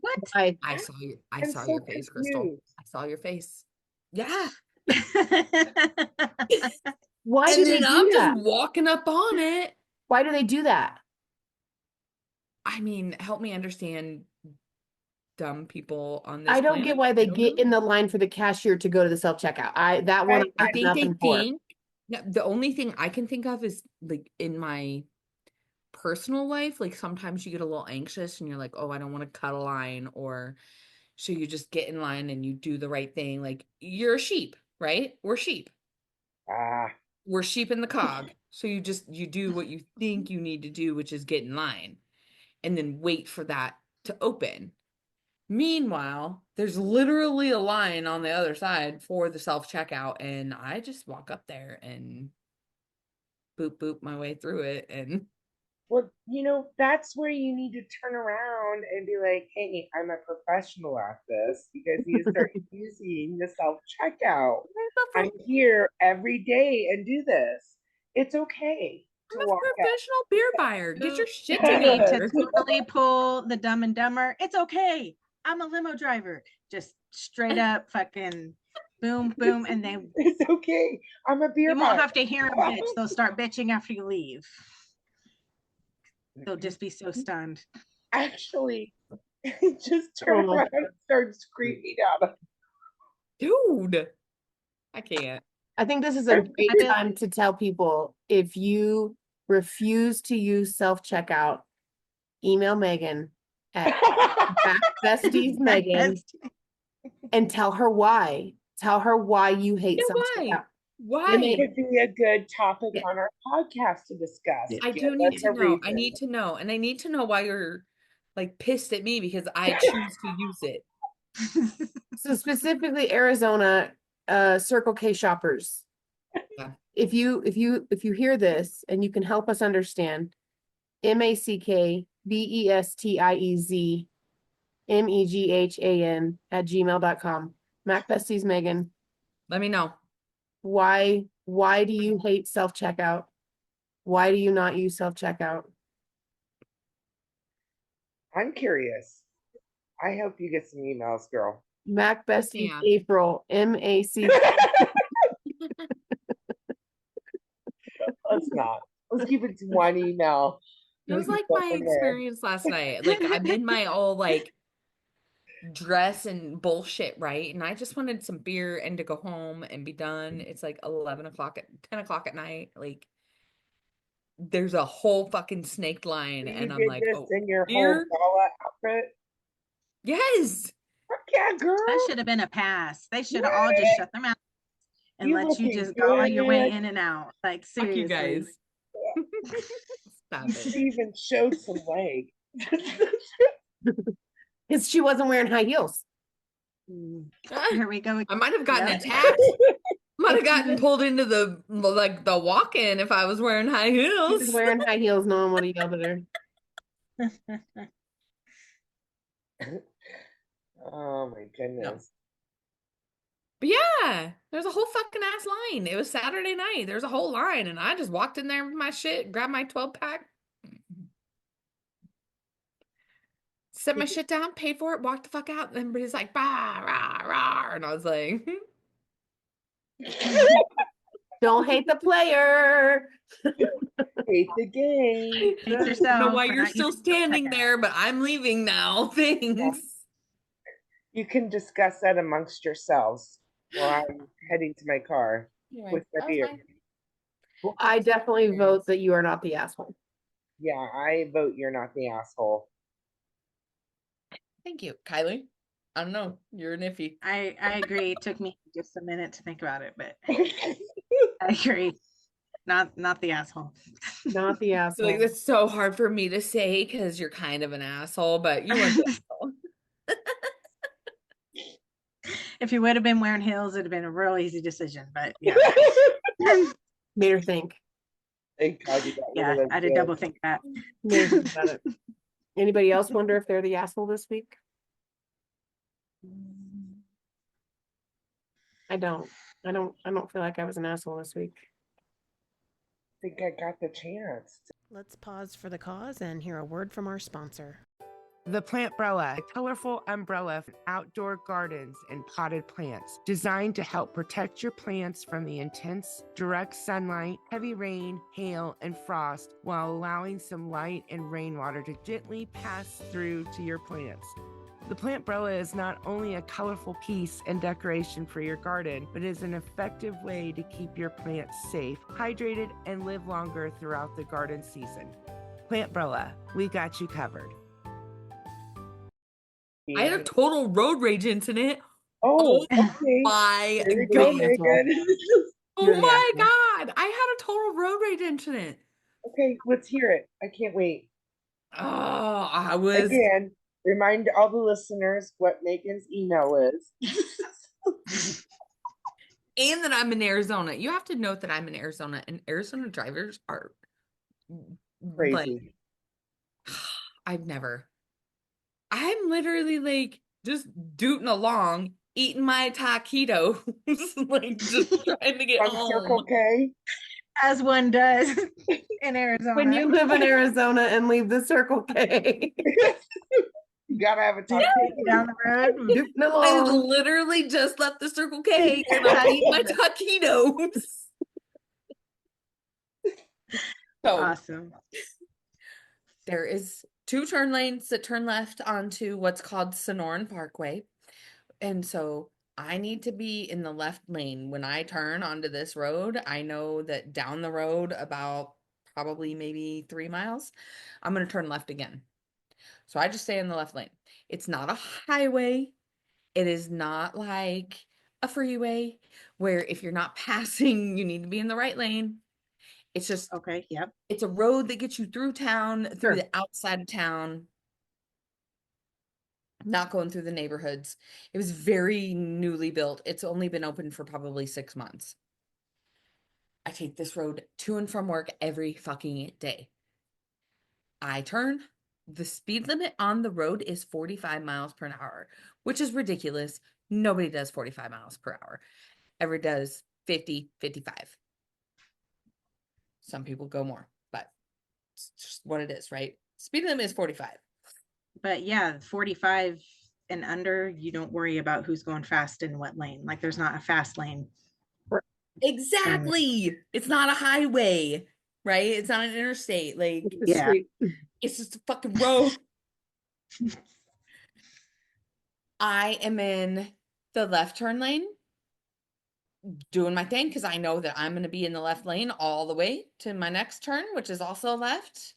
What? I I saw your I'm so face, Crystal. confused. I saw your face. Yeah. why And do they then I'm do that? just walking up on it. Why do they do that? I mean, help me understand dumb people on this I don't planet. get why they I don't get know. in the line for the cashier to go to the self-checkout. That one I I have think nothing for. the only thing I can think of is like in my personal life, like sometimes you get a little anxious and you're like, oh, I don't want to cut a line, or so you just get in line and you do the right thing. Like you're a sheep, right? We're sheep. Ah, We're sheep in the cog. So you do what you think you need to do, which is get in line and then wait for that to open. Meanwhile, there's literally a line on the other side for the self-checkout, and I just walk up there and boop boop my way through it. And well, that's where you need to turn around and be like, hey, I'm a professional at this, because you start using the self checkout. I'm here every day and do this. It's okay to I'm a walk out. professional beer buyer. Get your shit You need to together. totally pull the Dumb and Dumber. It's okay. I'm a limo driver. Just straight up fucking boom, boom, and they It's okay. I'm a beer you won't buyer. have to hear them bitch. They'll start bitching after you leave. They'll just be so stunned. Actually, just turn Oh. around and start screaming at them. Dude, I can't. I think this is a great I feel- time to tell people, if you refuse to use self-checkout, email Megan at Besties Megan and tell her why. Tell her why you hate Yeah, self-checkout. Why? It would be a good topic Yeah. on our podcast to discuss. I Give do need us to a know. I reason. need to know. And I need to know why you're like pissed at me because I choose to use it. So specifically Arizona, Circle K shoppers. Yeah. If you hear this and you can help us understand, MackBestiesMeghan Mac Besties Megan, Let me know. why do you hate self-checkout? Why do you not use self-checkout? I'm curious. I hope you get some emails, girl. Mac Besties Yeah. April, MAC. Let's not. Let's keep it to one email. It was We like can go my from there. experience last night. Like I'm in my all like dress and bullshit, right? And I just wanted some beer and to go home and be done. It's like 10 o'clock at night. Like there's a whole fucking snake line, You and I'm did like, this oh, in your beer? whole gala outfit? Yes. Fuck yeah, girl. That should have been a pass. They should have all just shut them out and You let you looking just go on your way good. in and out. Like Fuck seriously. you guys. Stop You should it. even showed some leg. Because she wasn't wearing high heels. Here we go. I might have gotten Yep. attacked. Might have gotten pulled into the walk-in if I was wearing high She heels. was wearing high heels, no one would have yelled at her. Oh my goodness. But yeah, there's a whole fucking ass line. It was Saturday night. There's a whole line, and I just walked in there with my shit, grabbed my 12-pack, set my shit down, paid for it, walked the fuck out. And everybody's like, rah, rah, rah. And I was like, Don't hate the player. Hate the game. Hate I don't yourself know why for you're not still using standing self-checkout. there, but I'm leaving now. Thanks. You can discuss that amongst yourselves while I'm heading to my car with my beer. Well, I definitely vote that you are not the asshole. Yeah, I vote you're not the asshole. Thank you, Kylie. I don't know. You're an iffy. I agree. It took me just a minute to think about it, but I agree. Not the asshole. Not the I feel like asshole. that's so hard for me to say because you're kind of an asshole, but you weren't the asshole. If you would have been wearing heels, it'd have been a real easy decision. But yeah, Made her think. Thank God you got rid yeah, of those I did heels. double think that. Made her think about it. Anybody else wonder if they're the asshole this week? I don't feel like I was an asshole this week. I think I got the chance. Let's pause for the cause and hear a word from our sponsor. The Plantbrella, a colorful umbrella for outdoor gardens and potted plants, designed to help protect your plants from the intense, direct sunlight, heavy rain, hail, and frost, while allowing some light and rainwater to gently pass through to your plants. The Plantbrella is not only a colorful piece and decoration for your garden, but is an effective way to keep your plants safe, hydrated, and live longer throughout the garden season. Plantbrella, we got you covered. I had a total road rage incident. Oh, Oh okay. my There we God. go, Megan. Oh You're the my asshole. God. I had a total road rage incident. Okay, let's hear it. I can't wait. Oh, I was Again, remind all the listeners what Megan's email is. and that I'm in Arizona. You have to note that I'm in Arizona, and Arizona drivers are like, Crazy. I'm literally like just dooting along, eating my taquitos, like just trying to get On home. Circle K. As one does in Arizona. When you live in Arizona and leave the Circle K. You gotta have a taco. Down the road. Dooting I along. literally just left the Circle K and I'm eating my taquitos. So Awesome. there is 2 turn lanes that turn left onto what's called Sonoran Parkway. And so I need to be in the left lane. When I turn onto this road, I know that down the road about probably maybe 3 miles, I'm going to turn left again. So I just stay in the left lane. It's not a highway. It is not like a freeway where if you're not passing, you need to be in the right lane. It's just, Okay. Yep. it's a road that gets you through town, through Sure. the outside of town, not going through the neighborhoods. It was very newly built. It's only been open for probably 6 months. I take this road to and from work every fucking day. I turn. The speed limit on the road is 45 miles per hour, which is ridiculous. Nobody does 45 miles per hour. Everyone does 50, 55. Some people go more, but it's just what it is, right? Speed limit is 45. But yeah, 45 and under, you don't worry about who's going fast in what lane. Like there's not a fast lane. Exactly. It's not a highway, right? It's not an interstate. Like, It's a Yeah. street. it's just a fucking road. I am in the left turn lane doing my thing because I know that I'm going to be in the left lane all the way to my next turn, which is also left.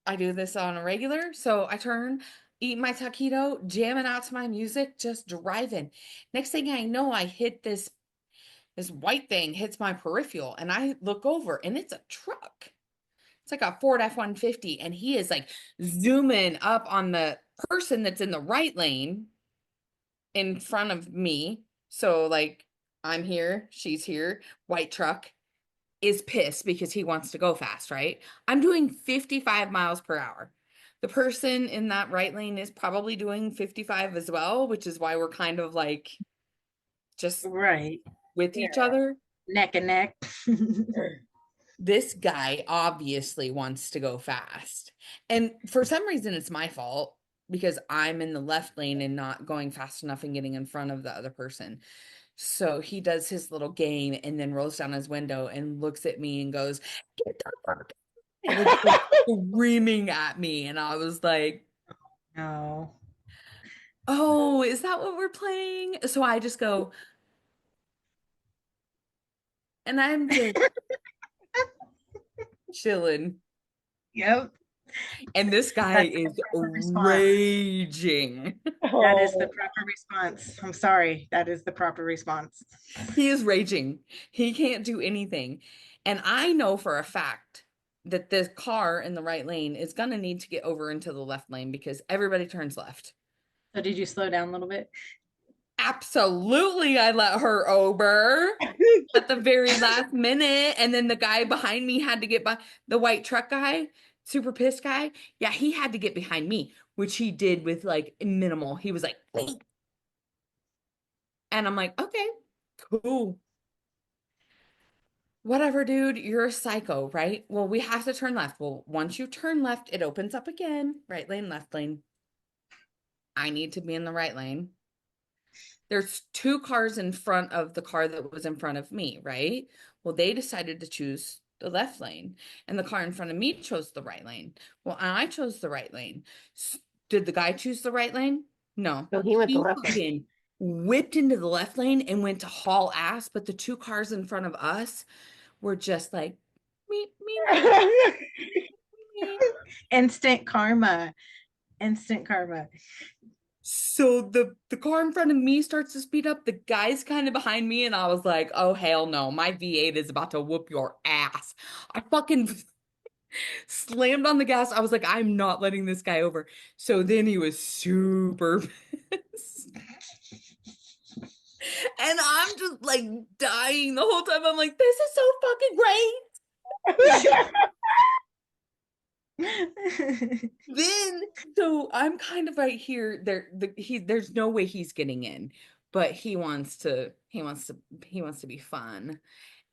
I do this on a regular. So I turn, eat my taquito, jamming out to my music, just driving. Next thing I know, I hit this white thing hits my peripheral and I look over and it's a truck. It's like a Ford F-150 and he is like zooming up on the person that's in the right lane in front of me. So like I'm here, she's here, white truck is pissed because he wants to go fast, right? I'm doing 55 miles per hour. The person in that right lane is probably doing 55 as well, which is why we're kind of like just Right. with each other. Neck and neck. This guy obviously wants to go fast. And for some reason, it's my fault because I'm in the left lane and not going fast enough and getting in front of the other person. So he does his little game and then rolls down his window and looks at me and goes, "Get the fuck," and like screaming at me. And I was like, No. "Oh, is that what we're playing?" So I just go, and I'm just chilling. Yep. And this guy That's the is proper response. raging. That is the proper response. I'm sorry. That is the proper response. He is raging. He can't do anything. And I know for a fact that this car in the right lane is going to need to get over into the left lane because everybody turns left. So did you slow down a little bit? Absolutely, I let her over at the very last minute. And then the guy behind me had to get by, the white truck guy, super pissed guy. Yeah, he had to get behind me, which he did with like minimal. He was like, wait. And I'm like, okay, cool. Whatever, dude, you're a psycho, right? Well, we have to turn left. Well, once you turn left, it opens up again. Right lane, left lane. I need to be in the right lane. There's two cars in front of the car that was in front of me, right? Well, they decided to choose the left lane, and the car in front of me chose the right lane. Well, I chose the right lane. Did the guy choose the right lane? No. So he went the He left lane. fucking whipped into the left lane and went to haul ass, but the two cars in front of us were just like, me, me, me. Instant karma. Instant karma. So the car in front of me starts to speed up. The guy's kind of behind me, and I was like, "Oh hell no! My V8 is about to whoop your ass." I fucking slammed on the gas. I was like, "I'm not letting this guy over." So then he was super pissed, and I'm just like dying the whole time. I'm like, "This is so fucking great." Then so I'm kind of right here. There's no way he's getting in, but he wants to be fun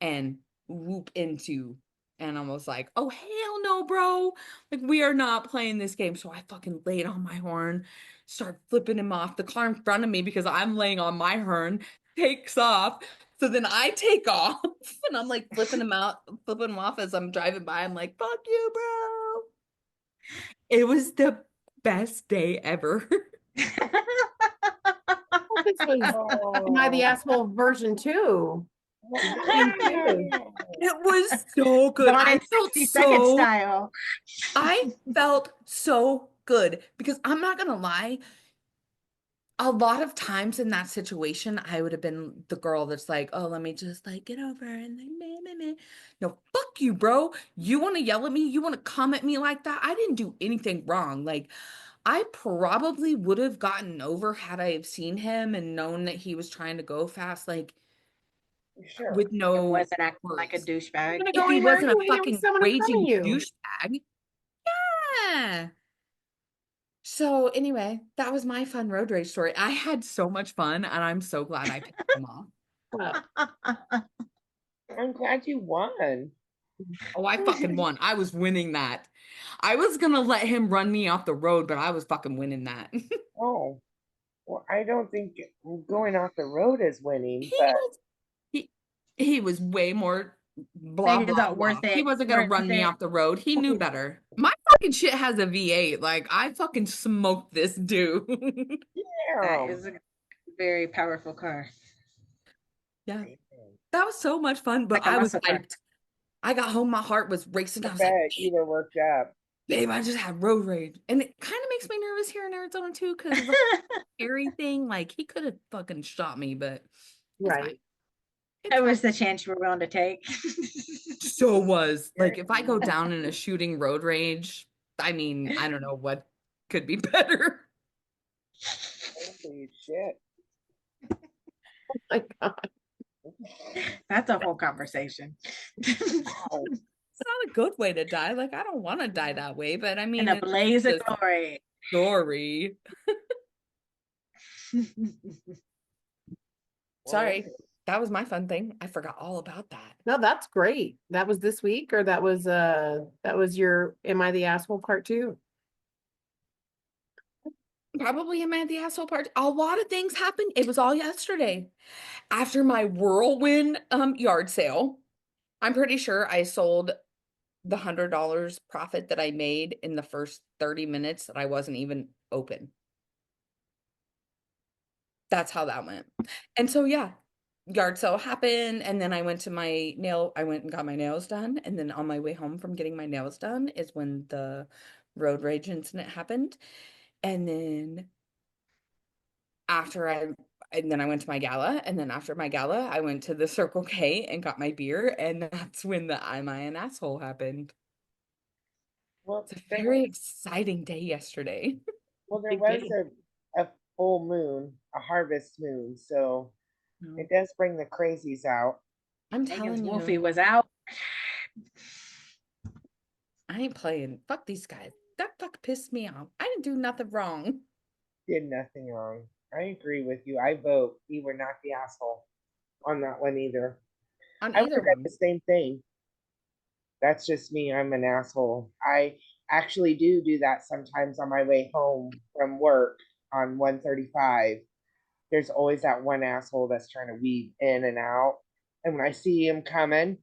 and whoop into, and I was like, oh hell no, bro. Like we are not playing this game. So I fucking laid on my horn, start flipping him off. The car in front of me, because I'm laying on my horn, takes off. So then I take off and I'm like flipping him off as I'm driving by. I'm like, fuck you, bro. It was the best day ever. This was Am I the Asshole version 2? It was so good. Gone in 60-second style. I felt so good because I'm not gonna lie. A lot of times in that situation, I would have been the girl that's like, oh, let me just like get over and like, meh, meh, meh. No, fuck you, bro. You want to yell at me? You want to come at me like that? I didn't do anything wrong. Like, I probably would have gotten over had I have seen him and known that he was trying to go fast, like Sure. with It no wasn't acting like a words. douchebag. Gonna If go he anywhere wasn't a you hang out with fucking someone in front of raging you. douchebag. Yeah. So anyway, that was my fun road rage story. I had so much fun, and I'm so glad I picked them off. I'm glad you won. Oh, I fucking won. I was winning that. I was gonna let him run me off the road, but I was fucking winning that. Oh, well, I don't think going off the road is winning, He but was he was way more blah Maybe blah not blah. worth it. He wasn't gonna Worth run me it. off the road. He knew better. My fucking shit has a V8. Like I fucking smoked this dude. That is a very powerful car. Yeah. That was so much fun, but Like a I was muscle car. hyped. I got home, my heart was racing. I I was like, bet you were worked up. babe, I just had road rage. And it kind of makes me nervous here in Arizona too, because of the scary thing. Like he could have fucking shot me, but it's fine. Right. It's That was the chance you were willing to take. so was like if I go down in a shooting road rage, I mean, I don't know what could be better. Holy shit. Oh my God. That's a whole conversation. Wow. It's not a good way to die. Like I don't want to die that way, but I mean, In a it's blaze of just a glory. story. Sorry, that was my fun thing. I forgot all about that. No, that's great. That was this week, or that was your Am I the Asshole part 2? Probably am I the asshole part? A lot of things happened. It was all yesterday. After my whirlwind yard sale, I'm pretty sure I sold the $100 profit that I made in the first 30 minutes that I wasn't even open. That's how that went. And so yeah, yard sale happened, and then I went and got my nails done, and then on my way home from getting my nails done is when the road rage incident happened. And then after and then I went to my gala, and then after my gala, I went to the Circle K and got my beer, and that's when the Am I an Asshole happened. Well, It's a there very was, exciting day yesterday. there Big was day. a full moon, a harvest moon, so No. it does bring the crazies out. I'm Megan's telling Wolfie you, was out. I ain't playing. Fuck these guys. That fuck pissed me off. I didn't do nothing wrong Did nothing wrong. I agree with you. I vote you were not the asshole on that one either. on I would either have done the one. same thing. That's just me. I'm an asshole. I actually do that sometimes on my way home from work on 135. There's always that one asshole that's trying to weave in and out. And when I see him coming,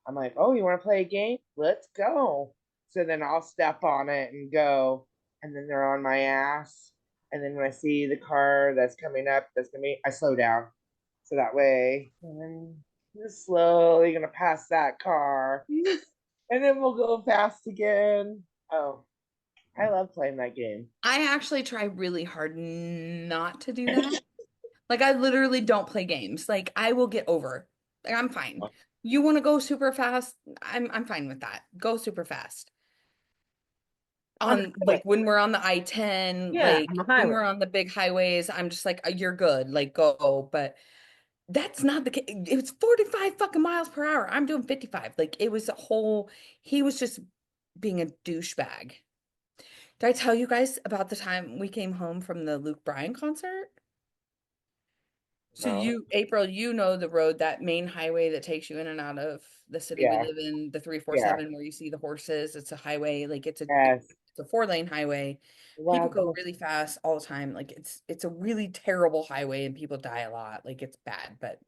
I'm like, oh, you want to play a game? Let's go. So then I'll step on it and go. And then they're on my ass. And then when I see the car that's coming up, I slow down. So that way, and then you're slowly going to pass that car. And then we'll go fast again. Oh, I love playing that game. I actually try really hard not to do that. Like I literally don't play games. Like I will get over. Like I'm fine. You want to go super fast? I'm fine with that. Go super fast. On the On highway. like when we're on the I-10, Yeah, like on the when highway. we're on the big highways, I'm just like, you're good, like go. But that's not the case. It was 45 fucking miles per hour. I'm doing 55. Like it was a whole, he was just being a douchebag. Did I tell you guys about the time we came home from the Luke Bryan concert? So No. April, you know the road, that main highway that takes you in and out of the city we Yeah. live in, the Yeah. 347, where you see the horses. It's a highway, like it's Yes. a 4-lane highway. People go Wow. really fast all the time. Like it's a really terrible highway and people die a lot. Like it's bad. But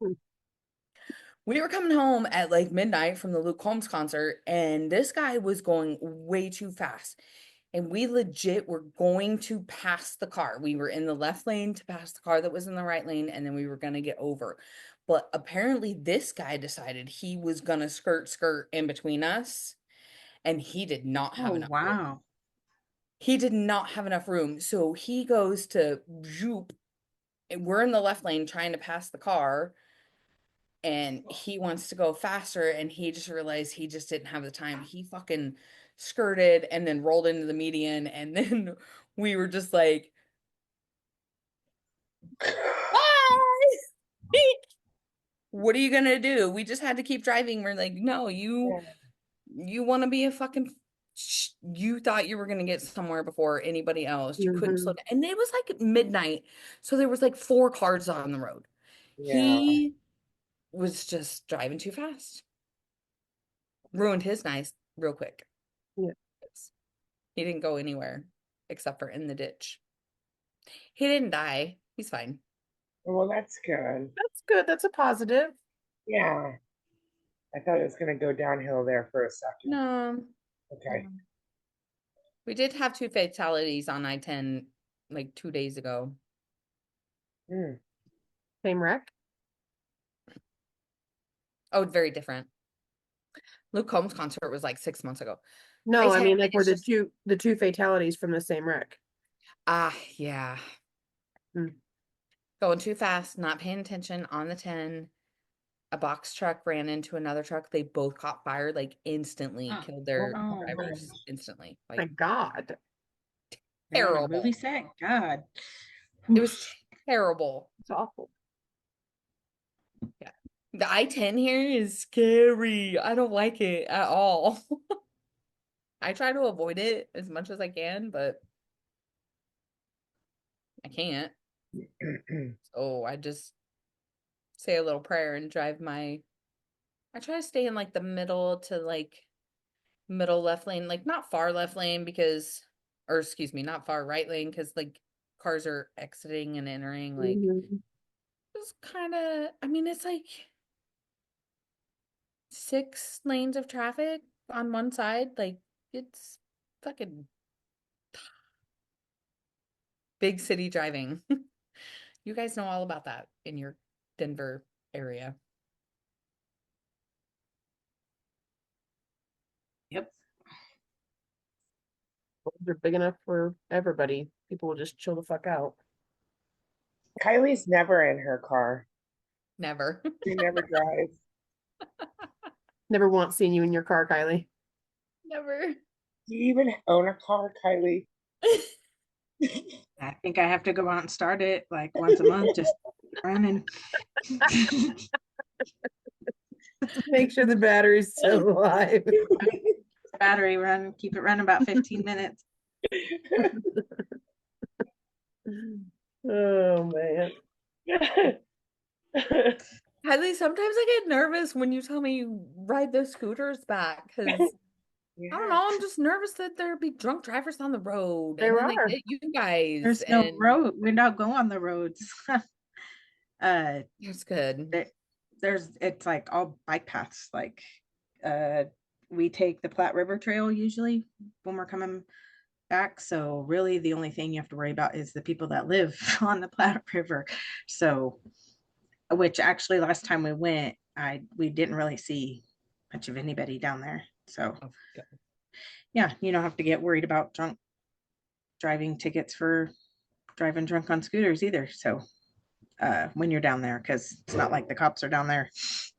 we were coming home at like midnight from the Luke Combs concert, and this guy was going way too fast. And we legit were going to pass the car. We were in the left lane to pass the car that was in the right lane, and then we were going to get over. But apparently, this guy decided he was going to skirt in between us, and he did not have Oh, enough room. wow. He did not have enough room. So he goes to zoop, and we're in the left lane trying to pass the car, and he wants to go faster, and he just realized he just didn't have the time. He fucking skirted and then rolled into the median, and then we were just like, bye. What are you gonna do? We just had to keep driving. We're like, no, you want to be a fucking you thought you were gonna get somewhere before anybody else. You couldn't slow Mhm. down. And it was like midnight, so there was like 4 cars on the road. Yeah. He was just driving too fast. Ruined his night real quick. Yeah. He didn't go anywhere except for in the ditch. He didn't die. He's fine. Well, that's good. That's good. That's a positive. Yeah. I thought it was going to go downhill there for a second. No. Okay. No. We did have 2 fatalities on I-10 like 2 days ago. Hmm. Same wreck. Oh, very different. Luke Combs' concert was like 6 months ago. No, I mean I like were it's the two fatalities from the same wreck. Yeah. Hmm. Going too fast, not paying attention on the 10. A box truck ran into another truck. They both caught fire like instantly, Oh. killed their Oh, drivers gosh. instantly. My Like God. They're on a terrible. movie set. God. It was terrible. It's awful. Yeah. The I-10 here is scary. I don't like it at all. I try to avoid it as much as I can, but I can't. So I just say a little prayer and I try to stay in like the middle to like middle left lane, like not far left lane or excuse me, not far right lane because like cars are exiting and entering. Like Mhm. it's kind of, I mean, it's like 6 lanes of traffic on one side. Like it's fucking big city driving. You guys know all about that in your Denver area. Yep. Roads are big enough for everybody. People will just chill the fuck out. Kylie's never in her car. Never. She never drives. Never once seen you in your car, Kylie. Never. Do you even own a car, Kylie? I think I have to go out and start it like once a month, just running. Make sure the battery's still alive. Battery run, keep it running about 15 minutes. Oh man. Kylie, sometimes I get nervous when you tell me you ride those scooters back because I don't know, I'm just nervous that there'll be drunk drivers on the road There and then are. they hit you guys. There's no and road. We don't go on the roads. That's good. It's like all bike paths. Like we take the Platte River Trail usually when we're coming back. So really the only thing you have to worry about is the people that live on the Platte River. So which actually last time we went, we didn't really see much of anybody down there. So Oh, good. yeah, you don't have to get worried about drunk driving tickets for driving drunk on scooters either. So when you're down there, because it's not like the cops are down there Is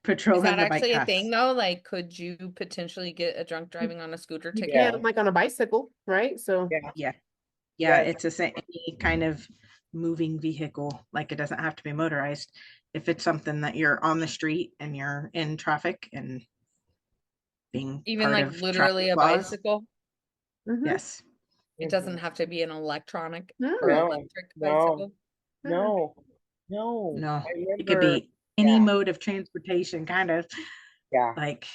patrolling that the bike actually a paths. thing though? Like, could you potentially get a drunk driving on a scooter You ticket? Yeah. can, like on a bicycle, right? So Yeah. Yeah, Yeah. it's any kind of moving vehicle. Like it doesn't have to be motorized. If it's something that you're on the street and you're in traffic and being Even part like of literally a traffic laws, bicycle? mhm. yes. It doesn't have to be an electronic No. or No, electric no. bicycle. No, no. No, I it could remember, be any yeah. mode of transportation, kind of yeah. like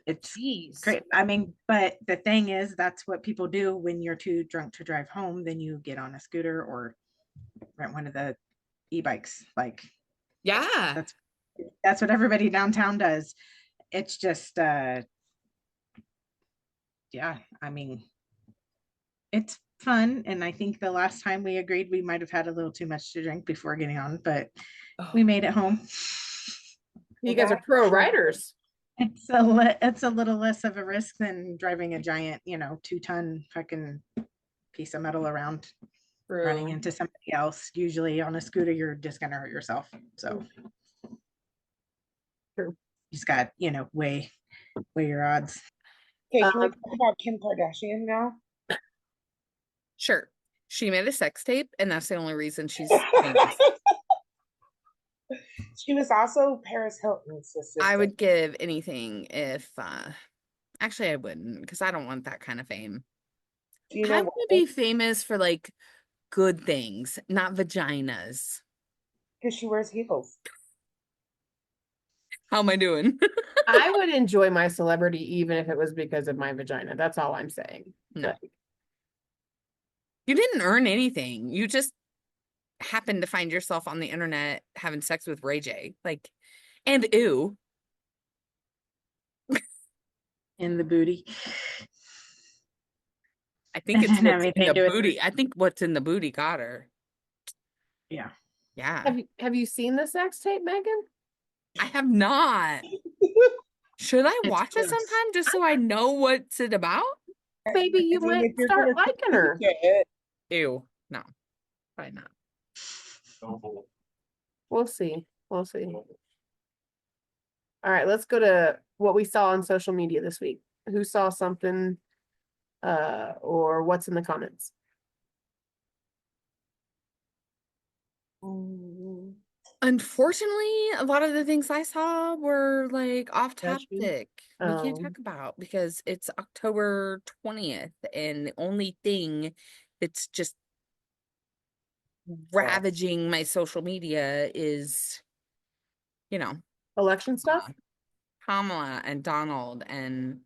it's Jeez. great. I mean, but the thing is, that's what people do when you're too drunk to drive home. Then you get on a scooter or rent one of the e-bikes. Like Yeah. that's what everybody downtown does. It's just yeah, I mean, it's fun. And I think the last time we agreed we might have had a little too much to drink before getting on, but we Oh, made it home. You Well, guys are that's pro true. riders. It's a little less of a risk than driving a giant, 2-ton fucking piece of metal around running true. into somebody else. Usually on a scooter, you're just gonna hurt yourself. So True. you just got, weigh your odds. Okay, can we talk about Kim Kardashian now? Sure. She made a sex tape, and that's the only reason she's famous. She was also Paris Hilton's assistant. I would give anything if actually I wouldn't, because I don't want that kind of fame. Do you I know want why? to be famous for like good things, not vaginas. Because she wears heels. How am I doing? I would enjoy my celebrity even if it was because of my vagina. That's all I'm saying. No. Like, You didn't earn anything. You just happened to find yourself on the internet having sex with Ray J. Like, and ew. In the booty. I think it's Doesn't have what's in anything the to do with booty. I think what's in the booty got her. Yeah. Yeah. have you seen the sex tape, Megan? I have not. Should I It's watch it gross. sometime just so I know what's it about? Maybe you I mean, might if you're start gonna liking her. critique it, Ew. No. Probably not. We'll see. We'll see. All right, let's go to what we saw on social media this week. Who saw something or what's in the comments? Unfortunately, a lot of the things I saw were like off Judgment? topic. We can't Oh. talk about because it's October 20th, and the only thing that's just ravaging my social media is, Election stuff? Kamala and Donald. And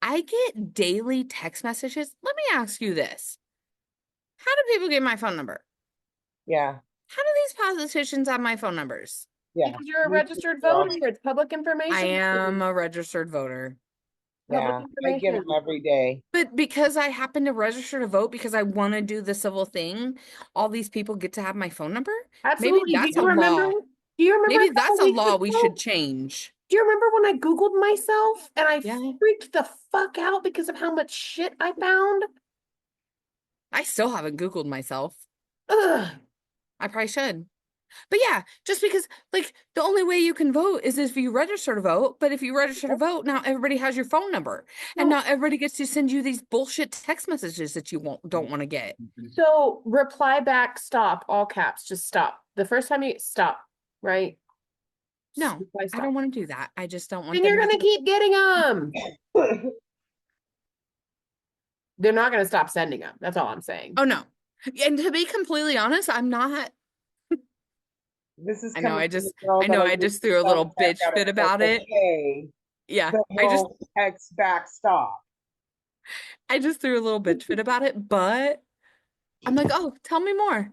I get daily text messages. Let me ask you this. How do people get my phone number? yeah, How do these politicians have my phone numbers? yeah. Because you're a Me too, registered girl. voter, it's public information. I am a registered voter. Public Yeah, I get them information. every day. But because I happen to register to vote because I want to do the civil thing, all these people get to have my phone number? Absolutely. that's Do you a remember? law. Do you remember? Maybe a that's couple a weeks law we ago? should change. Do you remember when I Googled myself and I Yeah. freaked the fuck out because of how much shit I found? I still haven't Googled myself. Ugh. I probably should. But yeah, just because like the only way you can vote is if you register to vote. But if you register to vote, now everybody has your phone number. And No. now everybody gets to send you these bullshit text messages that you don't want to get. So reply back, stop, all caps, just stop. The first time you stop, right? Just No, reply, I stop. don't want to do that. I just don't want Then you're them to gonna do- keep getting them. They're not gonna stop sending them. That's all I'm saying. Oh no. And to be completely honest, I'm not. This is I know coming I from the just girl I know that I used just to threw a little sell back bitch out of fit about it. Okay, Yeah. but he'll text back stop. I just threw a little bitch fit about it, but I'm like, oh, tell me more.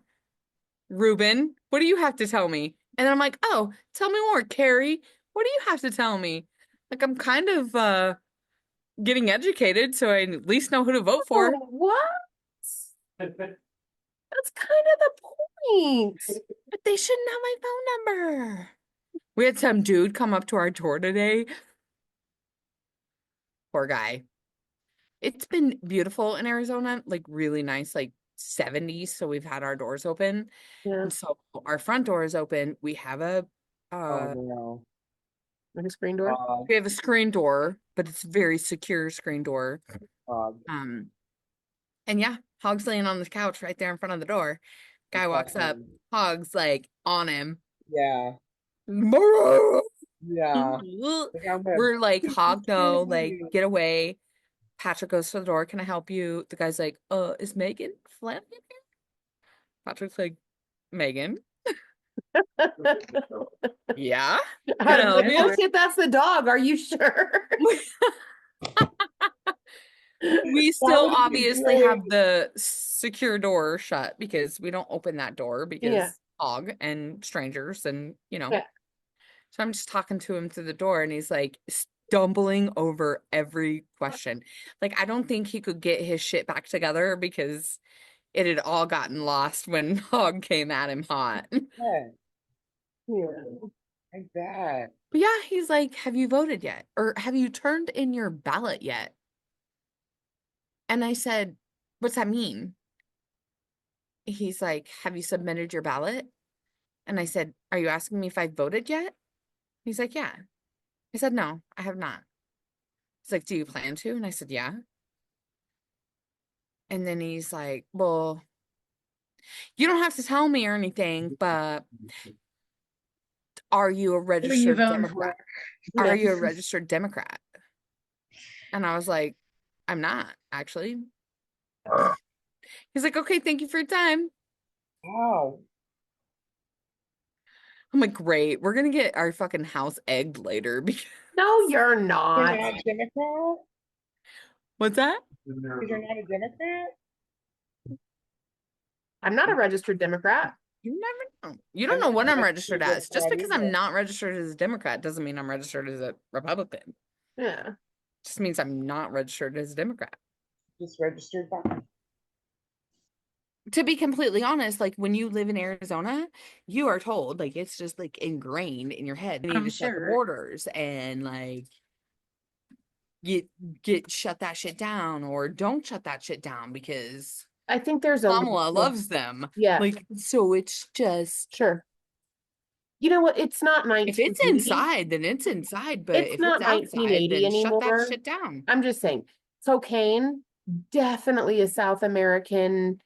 Ruben, what do you have to tell me? And then I'm like, oh, tell me more, Carrie. What do you have to tell me? Like I'm kind of getting educated, so I at least know who to vote for. Oh, what? That's kind of the point. But they shouldn't have my phone number. We had some dude come up to our door today. Poor guy. It's been beautiful in Arizona, like really nice, like 70s. So we've had our doors open. Yeah, And so our front door is open. We have a Oh no. like a screen door. we have a screen door, but it's a very secure screen door. And yeah, Hog's laying on the couch right there in front of the door. Guy walks up, Hog's like on him. Yeah. Yeah. We're like, Hog, no, like get away. Patrick goes to the door. Can I help you? The guy's like, is Megan Flanagan here? Patrick's like, Megan? Yeah. I was help like, you? oh shit, that's the dog. Are you sure? We still would be obviously great. have the secure door shut because we don't open that door because Yeah. Hog and strangers and Yeah. So I'm just talking to him through the door and he's like stumbling over every question. Like I don't think he could get his shit back together because it had all gotten lost when Hog came at him hot. Yeah, Yeah. like that. But yeah, he's like, have you voted yet? Or have you turned in your ballot yet? And I said, what's that mean? He's like, have you submitted your ballot? And I said, are you asking me if I voted yet? He's like, yeah. I said, no, I have not. He's like, do you plan to? And I said, yeah. And then he's like, well, you don't have to tell me or anything, but are you a registered Democrat? Are you a registered Democrat? And I was like, I'm not, actually. He's like, okay, thank you for your time. Wow. I'm like, great. We're gonna get our fucking house egged later because No, you're You're not. not a Democrat? what's that? Because you're not a Democrat? I'm not a registered Democrat. You never know. You don't I'm know not what I'm registered registered as. Just Democrat because either. I'm not registered as a Democrat doesn't mean I'm registered as a Republican. Yeah. Just means I'm not registered as a Democrat. Just registered back. To be completely honest, like when you live in Arizona, you are told like it's just like ingrained in your head. You need I'm to shut the sure. borders and like get shut that shit down or don't shut that shit down because I think there's a Kamala loves them. Yeah. Like so it's just Sure. You know what? It's not if it's 1980. inside, then it's inside. But It's if not it's outside, 1980 then shut that anymore. shit down. I'm just saying, cocaine, definitely a South American,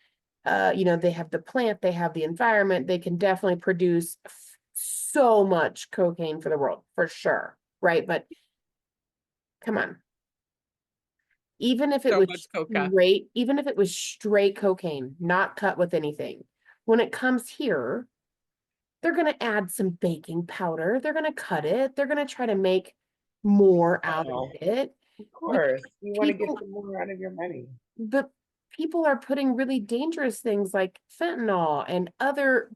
they have the plant, they have the environment, they can definitely produce so much cocaine for the world, for sure. Right? But come on. Even if it So was much coca. even if it was straight cocaine, not cut with anything, when it comes here, they're going to add some baking powder. They're going to cut it. They're going to try to make more out of it. Of course. You want to get people- some more out of your money. But people are putting really dangerous things like fentanyl and other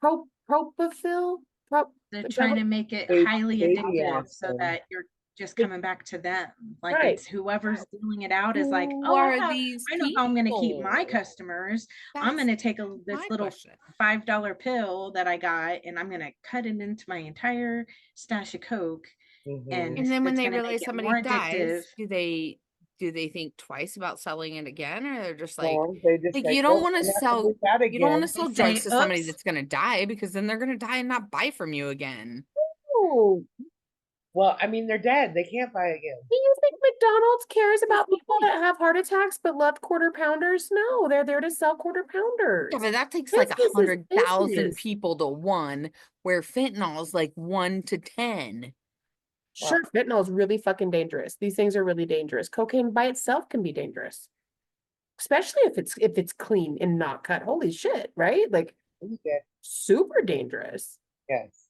propofol. They're Is that trying what- to make it Baby highly addictive so acid. that you're just coming back to them. Like Right. it's whoever's dealing it out is like, Who oh, are I these know how I'm going to keep my people? customers. I'm That's going to take this my little question. $5 pill that I got and I'm going to cut it into my entire stash of Coke. Mhm. And And then when it's they gonna realize make it somebody more dies, addictive. do they do they think twice about selling it again, or they're just like, Well, they just you like, don't oh, want to I'm not gonna sell, do that you don't want to again. sell They drugs say, to somebody "Oops." that's gonna die, because then they're gonna die and not buy from you again. Oh, Well, I mean, they're dead. They can't buy again. do you think McDonald's cares about people that have heart attacks but love quarter pounders? No, they're there to sell quarter pounders. Yeah, but that takes like Business is 100,000 business. people to one, where fentanyl is like 1 to 10. Sure, fentanyl is really fucking dangerous. These things are really dangerous. Cocaine by itself can be dangerous, especially if it's clean and not cut. Holy shit, right? Like Yeah. super dangerous. Yes.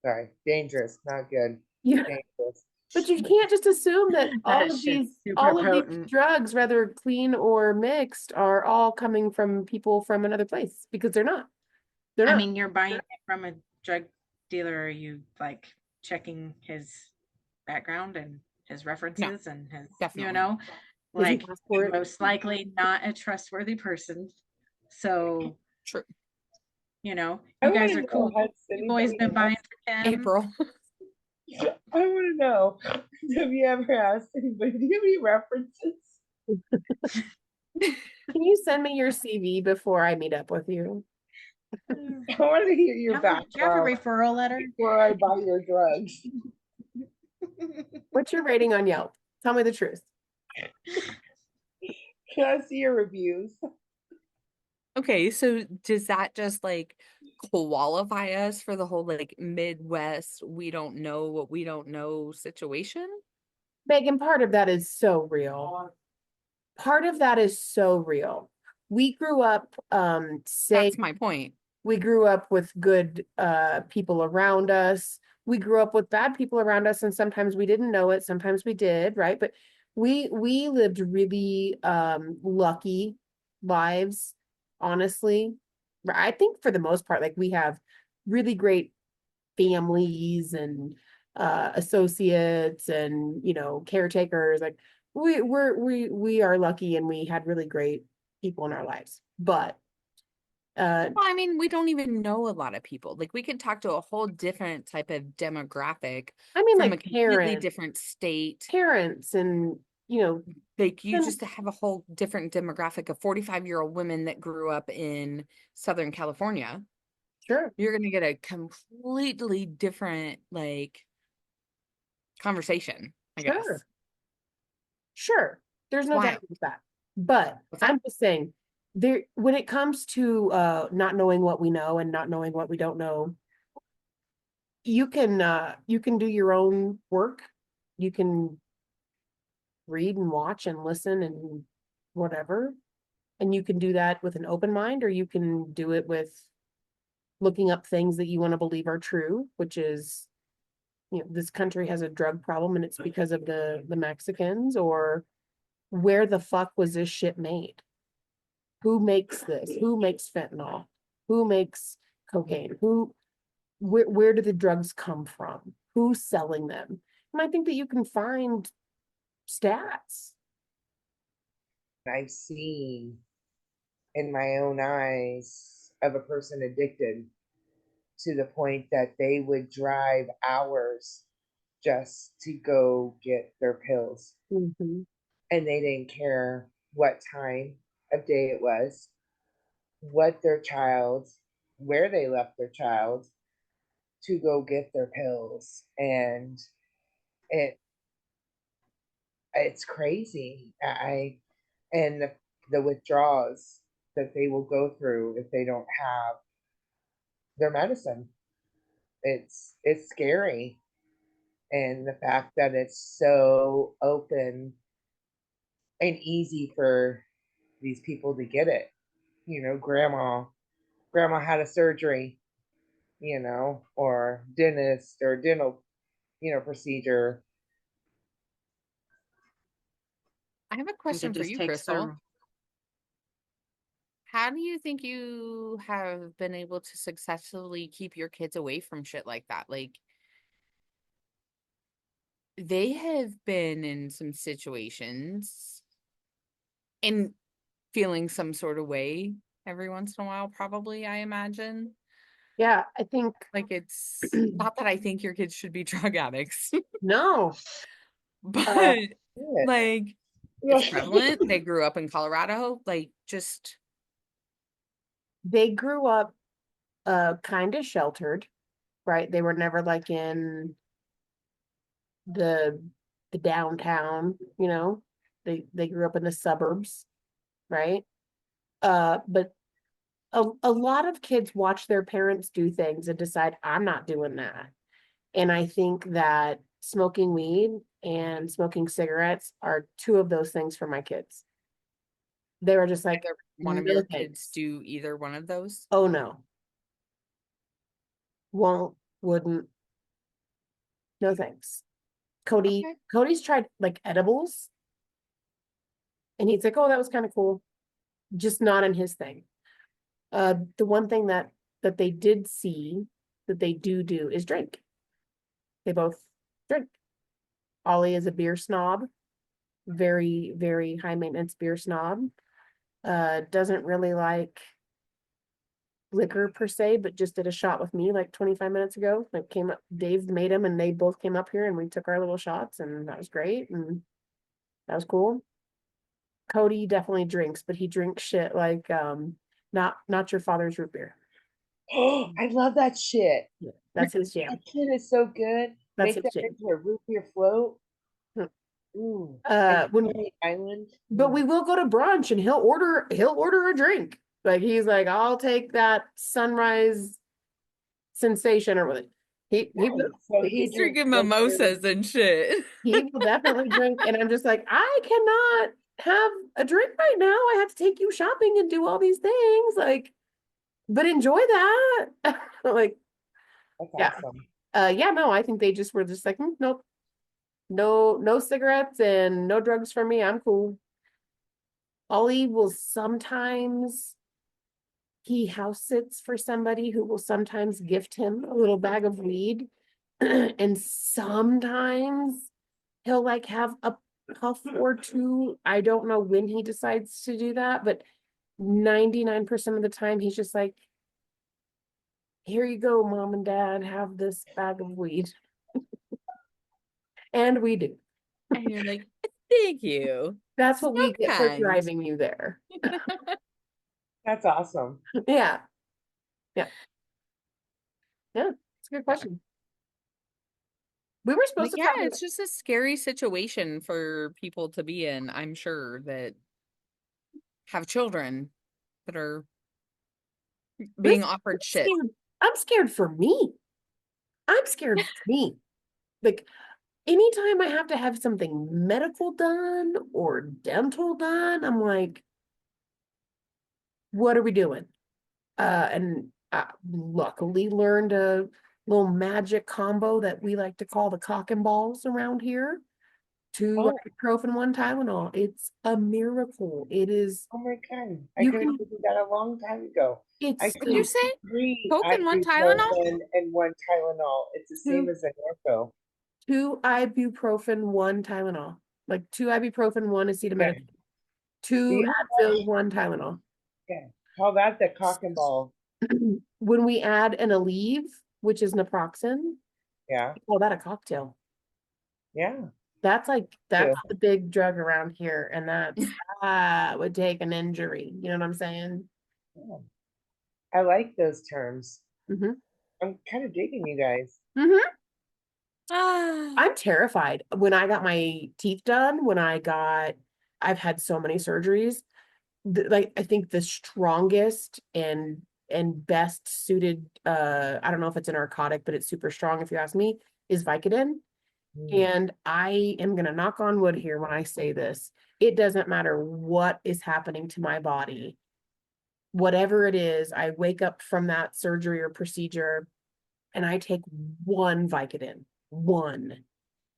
Sorry. Dangerous. Not good. Yeah. Dangerous. But you can't just assume that all That of shit's these super all of these potent. drugs, whether clean or mixed, are all coming from people from another place, because they're not. They're I not. mean, you're buying it from a drug dealer. Are you like checking his background and his references and his, definitely. you know, Is he like passport? most likely not a trustworthy person. So, True. you know, I you guys wanna are know, cool. has You've always anybody been buying asked- for Kim. April. I want to know, have you ever asked anybody, do you have any references? Can you send me your CV before I meet up with you? I want to hear Do your you have a background referral letter? before I buy your drugs. What's your rating on Yelp? Tell me the truth. Can I see your reviews? Okay, so does that just like qualify us for the whole like Midwest, we don't know what we don't know situation? Megan, part of that is so real. Part of that is so real. We grew up That's my point. we grew up with good people around us. We grew up with bad people around us, and sometimes we didn't know it, sometimes we did, right? But we lived really lucky lives, honestly. I think for the most part, like we have really great families and associates and caretakers. Like we are lucky, and we had really great people in our lives. But Well, I mean, we don't even know a lot of people. Like we could talk to a whole different type of demographic I mean, from a like completely different state. parents and Like you and- just have a whole different demographic of 45-year-old women that grew up in Southern California. sure. You're going to get a completely different like conversation, I guess. Sure. There's no doubt Wild. about that. But What's that? I'm just saying, there when it comes to not knowing what we know and not knowing what we don't know, you can do your own work. You can read and watch and listen and whatever. And you can do that with an open mind, or you can do it with looking up things that you want to believe are true, which is, this country has a drug problem and it's because of the Mexicans, or where the fuck was this shit made? Who makes this? Who makes fentanyl? Who makes cocaine? Where do the drugs come from? Who's selling them? And I think that you can find stats. I've seen in my own eyes of a person addicted to the point that they would drive hours just to go get their pills. Mhm. And they didn't care what time of day it was, what their child, where they left their child to go get their pills. And it's crazy. And the withdrawals that they will go through if they don't have their medicine. It's scary. And the fact that it's so open and easy for these people to get it. Grandma had a surgery, or dentist or dental, procedure. I have a And it question for just you, takes Crystal. their How do you think you have been able to successfully keep your kids away from shit like that? Like, they have been in some situations and feeling some sort of way every once in a while, probably, I imagine. Yeah, I think Like, it's not that I think your kids should be drug addicts, no. but Yeah. like, it's prevalent. They grew up in Colorado, like just They grew up kind of sheltered, right? They were never like in the downtown, you know. They grew up in the suburbs, right? But a lot of kids watch their parents do things and decide, I'm not doing that. And I think that smoking weed and smoking cigarettes are two of those things for my kids. They were just like, either one of no your thanks. kids do either one of those. Oh no. Won't, wouldn't. No thanks. Okay. Cody's tried like edibles. And he's like, oh, that was kind of cool. Just not in his thing. The one thing that they did see that they do is drink. They both drink. Ollie is a beer snob, very, very high maintenance beer snob. Doesn't really like liquor per se, but just did a shot with me like 25 minutes ago. Like came up, Dave made him, and they both came up here and we took our little shots, and that was great, and that was cool. Cody definitely drinks, but he drinks shit like not your father's root beer. Oh, I love that shit. Yeah, that's his jam. That shit is so good. That's Make his that jam. into a root beer float. Hmm. Ooh. When Coney Island. But we will go to brunch and he'll order a drink. Like he's like, I'll take that sunrise sensation or whatever. He will. So He's drinks drinking liquor. mimosas and shit. He will definitely drink. And I'm just like, I cannot have a drink right now. I have to take you shopping and do all these things. Like, but enjoy that. Like, That's yeah. awesome. Yeah, no, I think they just were just like, nope. No cigarettes and no drugs for me. I'm cool. Ollie will sometimes, he house sits for somebody who will sometimes gift him a little bag of weed. And sometimes he'll like have a puff or two. I don't know when he decides to do that, but 99% of the time he's just like, here you go, mom and dad, have this bag of weed. And we do. And you're like, thank you. That's what we get for Sometimes. driving you there. That's awesome. Yeah. Yeah. Yeah, it's a good question. We were But supposed to yeah, talk it's just a scary situation for people to be in, I'm sure, that have children that are being offered shit. I'm scared for me. I'm scared for me. Like anytime I have to have something medical done or dental done, I'm like, what are we doing? And I luckily learned a little magic combo that we like to call the cock and balls around here. 2 ibuprofen, 1 Tylenol. It's a miracle. It is. Oh my God. I You could have can. figured that a long time ago. It's. I What'd you say? 3 Coke and 1 Tylenol? ibuprofen and 1 Tylenol. It's the same Two. as an ortho. 2 ibuprofen, 1 Tylenol. Like 2 ibuprofen, 1 acetaminophen. 2 Advil, 1 Tylenol. Yeah. Call that the cock and ball. When we add an Aleve, which is naproxen, Yeah. we call that a cocktail. Yeah. That's Yeah. the big drug around here, and that would take an injury. You know what I'm saying? Yeah. I like those terms. Mm-hmm. I'm kind of digging you guys. Mm-hmm. Ah, I'm terrified. When I got my teeth done, I've had so many surgeries. Like I think the strongest and best suited, I don't know if it's a narcotic, but it's super strong if you ask me, is Vicodin. And I am gonna knock on wood here when I say this. It doesn't matter what is happening to my body. Whatever it is, I wake up from that surgery or procedure and I take 1 Vicodin, 1,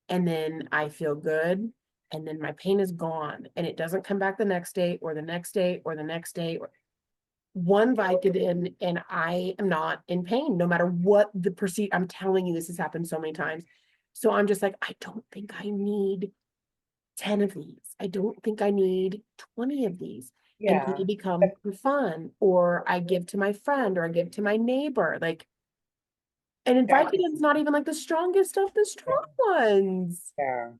and then I feel good, and then my pain is gone, and it doesn't come back the next day or the next day or the next day. 1 Vicodin, and I am not in pain, no matter what the procedure. I'm telling you, this has happened so many times. So I'm just like, I don't think I need 10 of these. I don't think I need 20 of these. Yeah. And they become for fun, or I give to my friend, or I give to my neighbor. Like, and Vicodin's not even like the strongest of the strong ones. Yeah.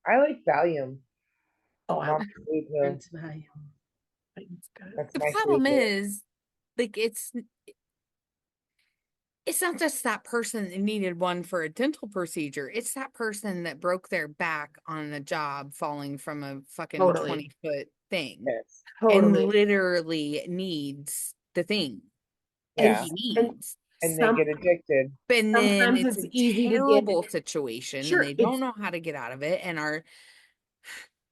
I like Valium. Oh, I Mom's food here. It's value. it's good. That's The my problem favorite. is, like, it's not just that person that needed one for a dental procedure. It's that person that broke their back on a job falling from a fucking Totally. 20-foot thing Yes. and Totally. literally needs the thing that Yeah. he And needs. And they some, get addicted. And then sometimes it's it's a easy to get. terrible situation Sure, and they it's- don't know how to get out of it and it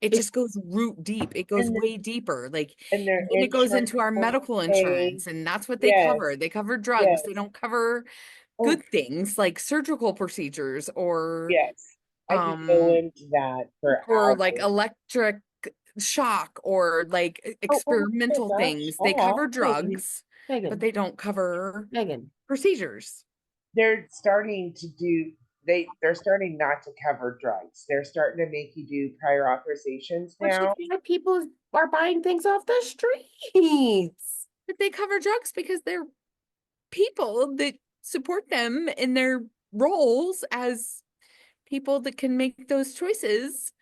It's- just goes root deep. It goes And the- way deeper. Like And their then it goes insurance into our won't medical pay. insurance and that's what they Yes. cover. They cover drugs. Yes. They don't cover Oh, good things like surgical procedures or yes. I could go into that for like hours. electric shock or like experimental gosh, things. They cover drugs, Megan, but they don't cover Megan. procedures. They're starting to do they're starting not to cover drugs. They're starting to make you do prior authorizations Which is now. why people are buying things off the streets. But they cover drugs because they're people that support them in their roles as people that can make those choices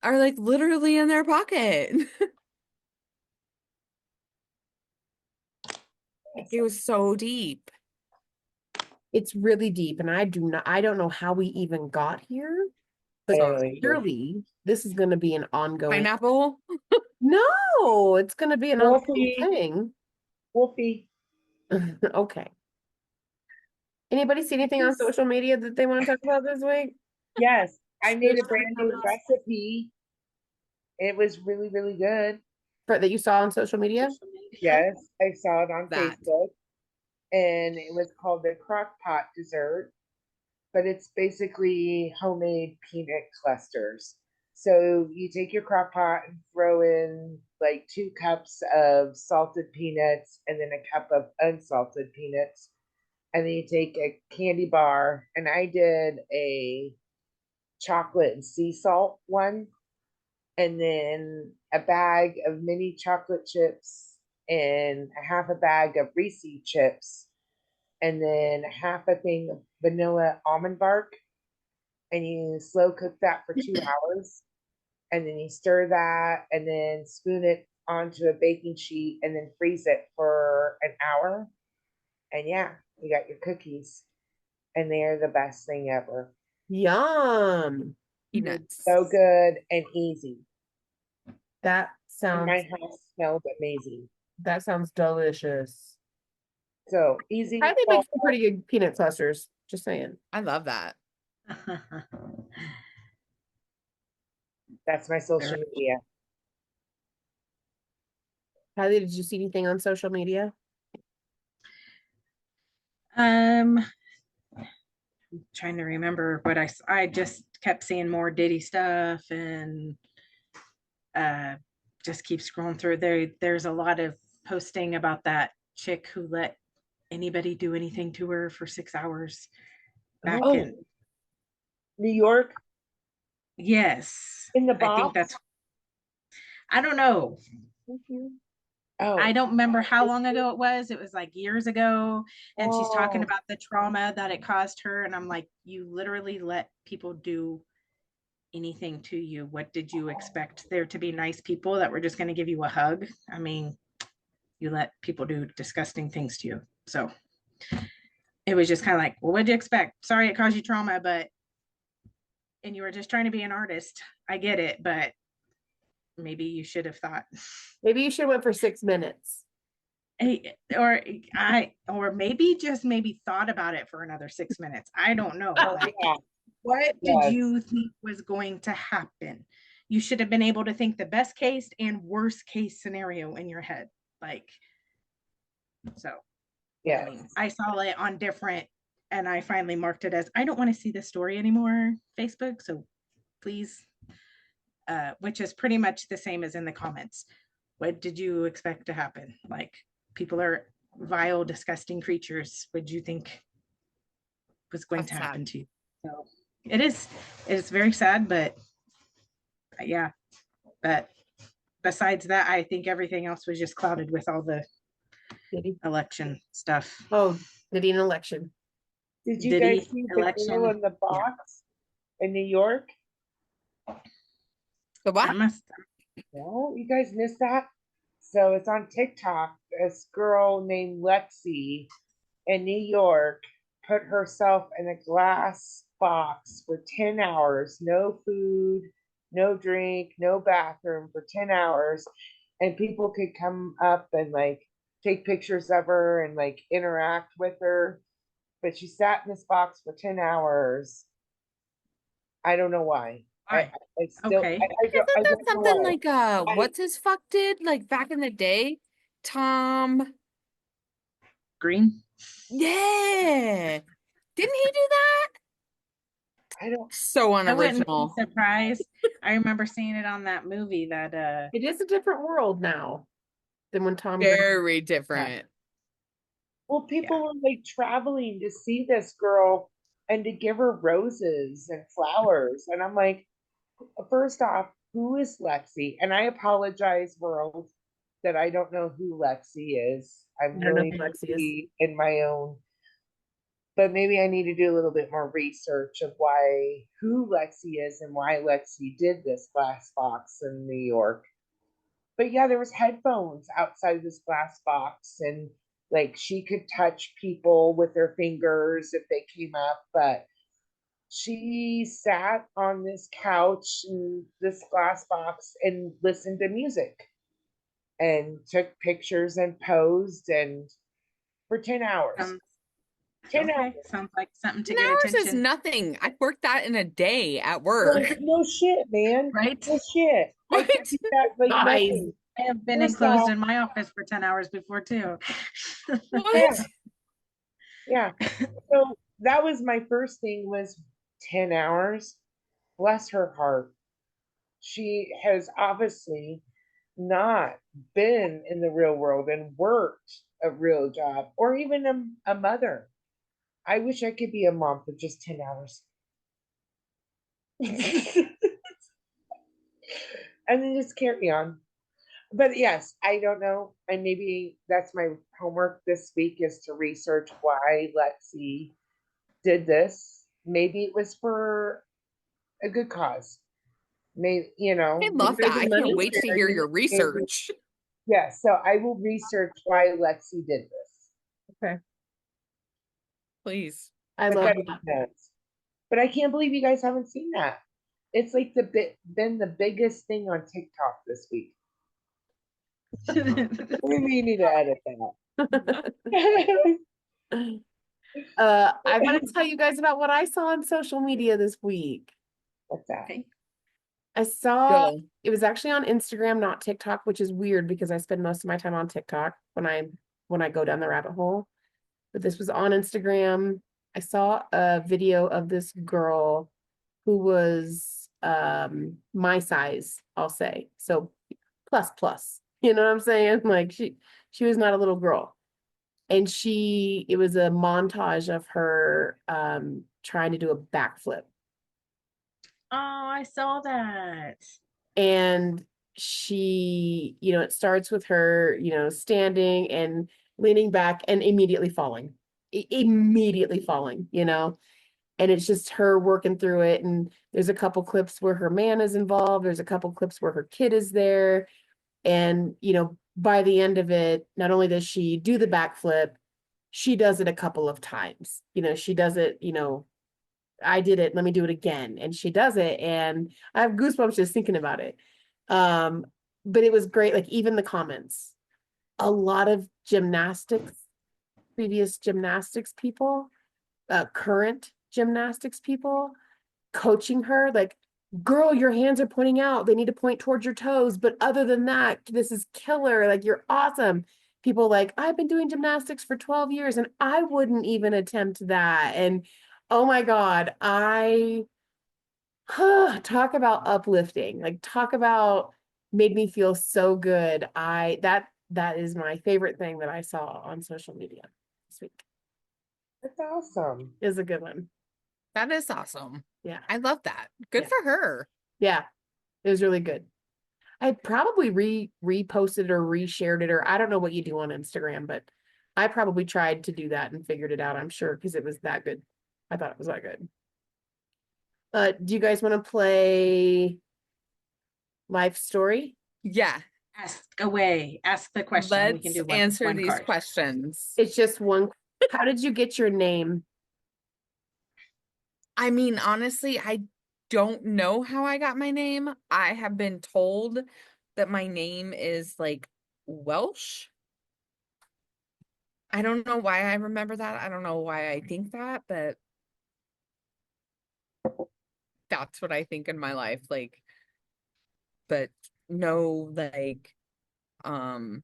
are like literally in their pocket. It was so deep. It's really deep, and I don't know how we even got here. But Sorry. clearly, this is going to be an ongoing. Pineapple. No, it's going to be an ongoing Wolfie. thing. Wolfie. Okay. Anybody see anything on social media that they want to talk about this week? Yes. I made a Social brand new media. recipe. It was really, really good. That you saw on social media? Yes. I saw it on That. Facebook. And it was called the crock pot dessert. But it's basically homemade peanut clusters. So you take your crock pot and throw in like 2 cups of salted peanuts and then a cup of unsalted peanuts. And then you take a candy bar, and I did a chocolate and sea salt one, and then a bag of mini chocolate chips and a half a bag of Reese chips, and then half a thing of vanilla almond bark. And you slow cook that for 2 hours. And then you stir that and then spoon it onto a baking sheet and then freeze it for an hour. And yeah, you got your cookies. And they're the best thing ever. Yum. Peanuts. So good and easy. That And my sounds house smelled amazing. delicious. So easy. Kylie makes some pretty good peanut clusters. Just saying. I love that. That's my social media. Kylie, did you see anything on social media? I'm trying to remember what I just kept seeing more Diddy stuff and just keep scrolling through there's a lot of posting about that chick who let anybody do anything to her for 6 hours back Oh. in New York yes in the I box. think that's I don't know. Oh, I don't remember how long ago it was like years ago, and she's talking Oh. about the trauma that it caused her, and I'm like, you literally let people do anything to you. What did you expect there to be nice people that were just going to give you a hug? I mean, you let people do disgusting things to you. So it was just kind of like, well, what'd you expect? Sorry it caused you trauma, but and you were just trying to be an artist. I get it, but maybe you should have thought. Maybe you should have went for 6 minutes. Or maybe thought about it for another 6 minutes. I don't know. Like, Yeah. what Yes. did you think was going to happen? You should have been able to think the best case and worst case scenario in your head. Like, so Yeah. I mean, I saw it on different, and I finally marked it as I don't want to see this story anymore, Facebook. So please, which is pretty much the same as in the comments. What did you expect to happen? Like, people are vile, disgusting creatures. What do you think was going That's to happen sad. to you? So it's very sad, but yeah. But besides that, I think everything else was just clouded with all the Diddy. election stuff. Oh, Diddy an election. Did you Diddy guys see the election, girl in the box in New York? The I what? must. No, you guys missed that? So it's on TikTok. This girl named Lexi in New York put herself in a glass box for 10 hours, no food, no drink, no bathroom for 10 hours. And people could come up and like take pictures of her and like interact with her. But she sat in this box for 10 hours. I don't know why. Why? I still, Okay. Isn't I that don't know something why. like I- what's his fuck did like back in the day? Tom. Green. Yeah. Didn't he do that? I don't, So I wouldn't be unoriginal. surprised. I remember seeing it on that movie that It is a different world now than when Tom Green. Very different. well, people were like traveling to see this girl and to give her roses and flowers. And I'm like, first off, who is Lexi? And I apologize, world, that I don't know who Lexi is. I'm I don't know really who Lexi is. busy in my own, but maybe I need to do a little bit more research of who Lexi is and why Lexi did this glass box in New York. But yeah, there was headphones outside of this glass box, and like she could touch people with her fingers if they came up, but she sat on this couch in this glass box and listened to music and took pictures and posed and for 10 hours. sounds 10 okay. hours. Sounds like something to 10 get hours is attention. nothing. I worked that in a day at No, work. no shit, man. Right? No shit. I What? could do that like Nice. nothing. I have been First enclosed off- in my office for 10 hours before too. What? Yeah. So that was my first thing was 10 hours. Bless her heart. She has obviously not been in the real world and worked a real job or even a mother. I wish I could be a mom for just 10 hours. And then just carry on. But yes, I don't know. And maybe that's my homework this week is to research why Lexi did this. Maybe it was for a good cause. Maybe, I love that. I raising money? can't wait to hear your research. Yeah, so I will research why Lexi did this. Please. I But love that that. makes sense. But I can't believe you guys haven't seen that. It's like been the biggest thing on TikTok this week. We need to edit that. I'm gonna tell you guys about what I saw on social media this week. What's that? Okay. I saw Go. it was actually on Instagram, not TikTok, which is weird because I spend most of my time on TikTok when I go down the rabbit hole. But this was on Instagram. I saw a video of this girl who was my size, I'll say. So plus. You know what I'm saying? Like she was not a little girl. And it was a montage of her trying to do a backflip. Oh, I saw that. And she, it starts with her, standing and leaning back and immediately falling. Immediately falling, and it's just her working through it. And there's a couple clips where her man is involved. There's a couple clips where her kid is there. And, by the end of it, not only does she do the backflip, she does it a couple of times. She does it, I did it, let me do it again. And she does it. And I have goosebumps just thinking about it. But it was great. Like even the comments, a lot of previous gymnastics people, current gymnastics people coaching her, like, girl, your hands are pointing out. They need to point towards your toes. But other than that, this is killer. Like, you're awesome. People like, I've been doing gymnastics for 12 years and I wouldn't even attempt that. And oh my God, talk about uplifting, like talk about made me feel so good. That is my favorite thing that I saw on social media this week. That's awesome. Is a good one. That is awesome. Yeah. I love that. Good Yeah. for her. Yeah. It was really good. I probably reposted or reshared it, or I don't know what you do on Instagram, but I probably tried to do that and figured it out, I'm sure, because it was that good. I thought it was that good. Do you guys want to play life story? Yeah. Ask away. Ask the question. We can Let's do answer one these card. questions. It's just one. How did you get your name? I mean, honestly, I don't know how I got my name. I have been told that my name is like Welsh. I don't know why I remember that. I don't know why I think that, but that's what I think in my life. Like, but no, like, um,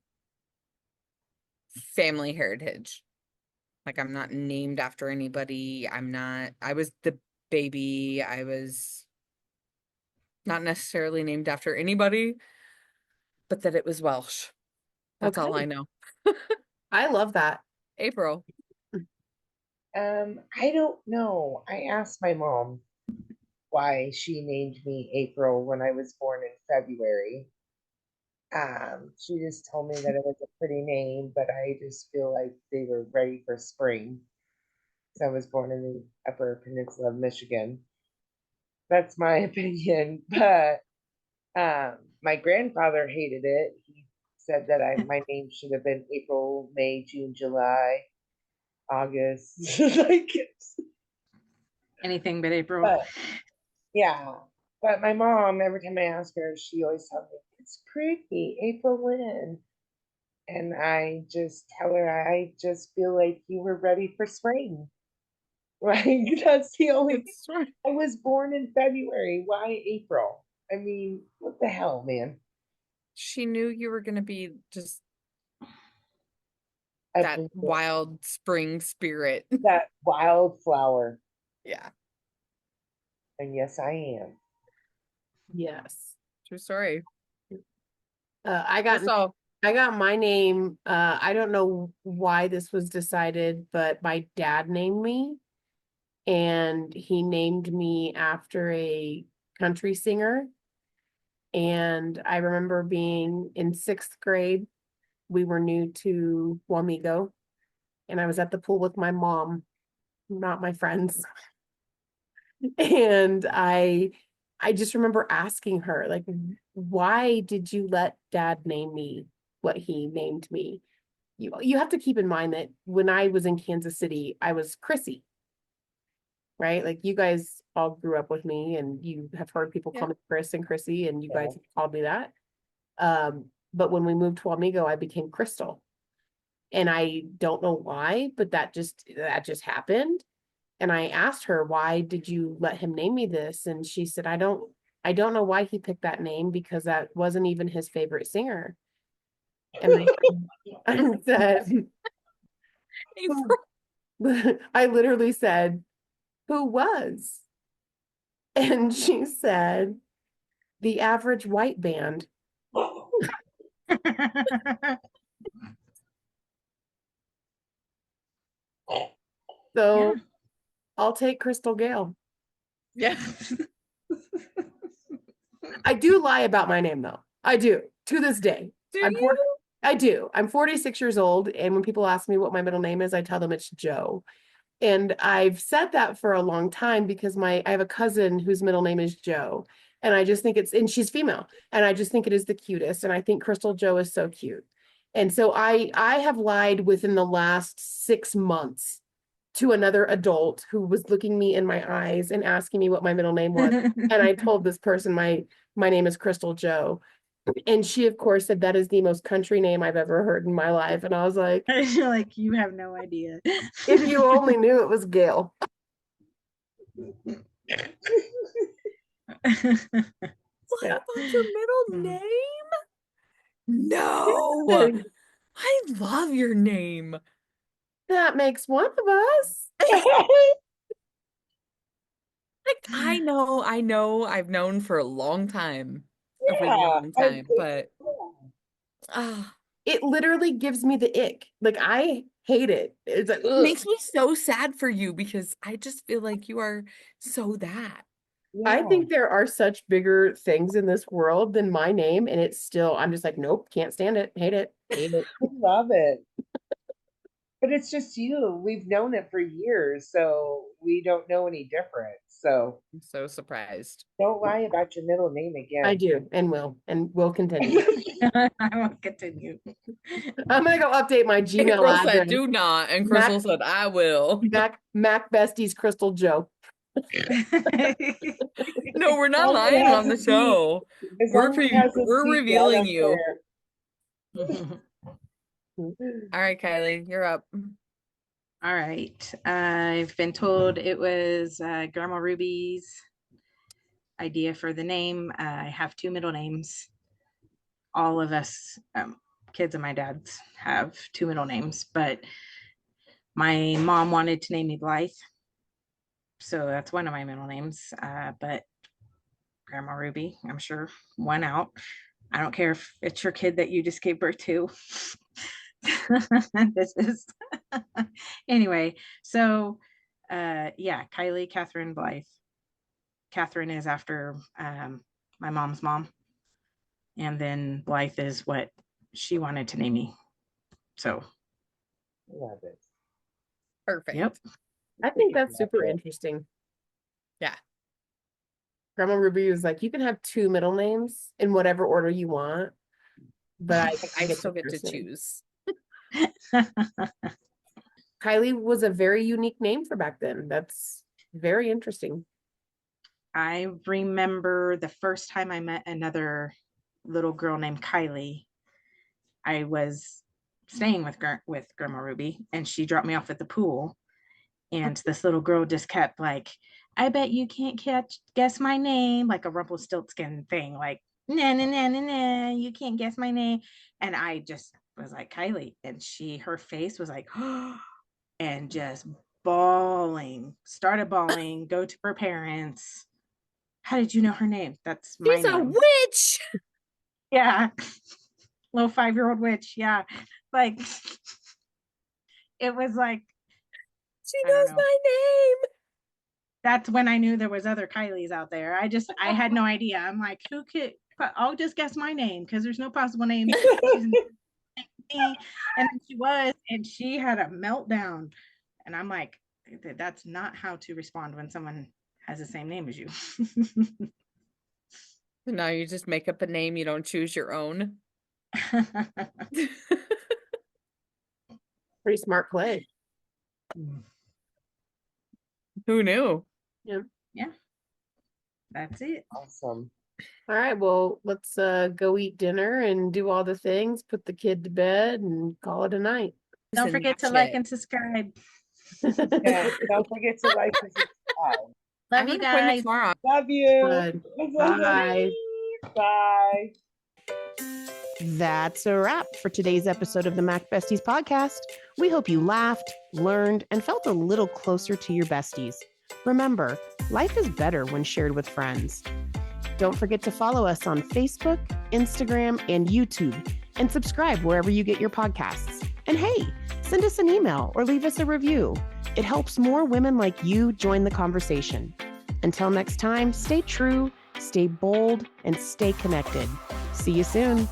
family heritage. Like, I'm not named after anybody. I was the baby. I was not necessarily named after anybody, but that it was Welsh. That's all Okay. I know. I love that. April. I don't know. I asked my mom why she named me April when I was born in February. She just told me that it was a pretty name, but I just feel like they were ready for spring. So I was born in the Upper Peninsula of Michigan. That's my opinion, but my grandfather hated it. He said that my name should have been April, May, June, July, August, like, Anything but April. but yeah. But my mom, every time I ask her, she always tells me it's pretty, April Lynn. And I just tell her I just feel like you were ready for spring. Like that's the only It's right. I was born in February. Why April? I mean, what the hell, man? She knew you were gonna be just I that believe it. wild spring spirit. That wildflower. Yeah, And yes, I am. Yes. true story. I got So my name. I don't know why this was decided, but my dad named me, and he named me after a country singer. And I remember being in 6th grade. We were new to Wamego, and I was at the pool with my mom, not my friends. And I just remember asking her, like, why did you let dad name me what he named me? You have to keep in mind that when I was in Kansas City, I was Chrissy, right? Like you guys all grew up with me and you have heard people call me Chris and Chrissy, and you guys have called me that. But when we moved to Wamego, I became Crystal. And I don't know why, but that just happened. And I asked her, why did you let him name me this? And she said, I don't know why he picked that name, because that wasn't even his favorite singer. And I said, I literally said, who was? And she said, the Average White Band. So Yeah. I'll take Crystal Gale. yeah, I do lie about my name though. I do to this day. do I'm you? I do. I'm 46 years old, and when people ask me what my middle name is, I tell them it's Joe. And I've said that for a long time because I have a cousin whose middle name is Joe. And I just think and she's female. And I just think it is the cutest. And I think Crystal Joe is so cute. And so I have lied within the last 6 months to another adult who was looking me in my eyes and asking me what my middle name was. And I told this person my name is Crystal Joe. And she, of course, said that is the most country name I've ever heard in my life. And I was like, I feel like you have no idea. if you only knew it was Gail. What Yeah. about your middle name? No, I love your name. That makes one of us. Like I know, I've known for a long time, a really Yeah, long time, but It literally gives me the ick. Like I hate it. It's like, it ugh. makes me so sad for you because I just feel like you are so that. I think there are such bigger things in this world than my name, and it's still, I'm just like, nope, can't stand it, hate it, hate it. I love it. But it's just you. We've known it for years, so we don't know any difference. So I'm so surprised. don't lie about your middle name again. I do, and will continue. I won't continue. I'm gonna go update my Gmail April said, address. "Do not," and Crystal said, "I will." Mac Besties Crystal Joe. No, we're not Only lying has on the a C. show. As We're long as it has a we're C, I revealing don't you. care. All right, Kylie, you're up. All right. I've been told it was Grandma Ruby's idea for the name. I have 2 middle names. All of us, kids of my dad's, have 2 middle names, but my mom wanted to name me Blythe. So that's one of my middle names. But Grandma Ruby, I'm sure, won out. I don't care if it's your kid that you just gave birth to. This is anyway. So yeah, Kylie Catherine Blythe. Catherine is after my mom's mom, and then Blythe is what she wanted to name me. So Love it. Perfect. yep. I think that's super interesting. Yeah. Grandma Ruby was like, you can have 2 middle names in whatever order you want, but I get still the get to first name. choose. Kylie was a very unique name for back then. That's very interesting. I remember the first time I met another little girl named Kylie. I was staying with Grandma Ruby, and she dropped me off at the pool. And this little girl just kept like, I bet you can't guess my name, like a Rumpelstiltskin thing, like, nah, nah, nah, nah, nah, you can't guess my name. And I just was like, Kylie. And her face was like, and just started bawling, go to her parents. How did you know her name? That's my She's a name. witch. Yeah. Little 5-year-old witch. Yeah. Like, it was like, She I don't knows know. my name. That's when I knew there was other Kylies out there. I had no idea. I'm like, I'll just guess my name because there's no possible name. And then she was, and she had a meltdown. And I'm like, that's not how to respond when someone has the same name as you. Now you just make up a name. You don't choose your own. Pretty smart play. Who knew? That's it. Awesome. All right, well, let's go eat dinner and do all the things, put the kid to bed and call it a night. Don't Listen, forget to watch like it. and subscribe. Yeah, don't forget to like and subscribe. Love I have you an appointment guys. tomorrow. Love you. Good. Bye. Bye. That's a wrap for today's episode of the Mac Besties podcast. We hope you laughed, learned, and felt a little closer to your besties. Remember, life is better when shared with friends. Don't forget to follow us on Facebook, Instagram, and YouTube, and subscribe wherever you get your podcasts. And hey, send us an email or leave us a review. It helps more women like you join the conversation. Until next time, stay true, stay bold, and stay connected. See you soon.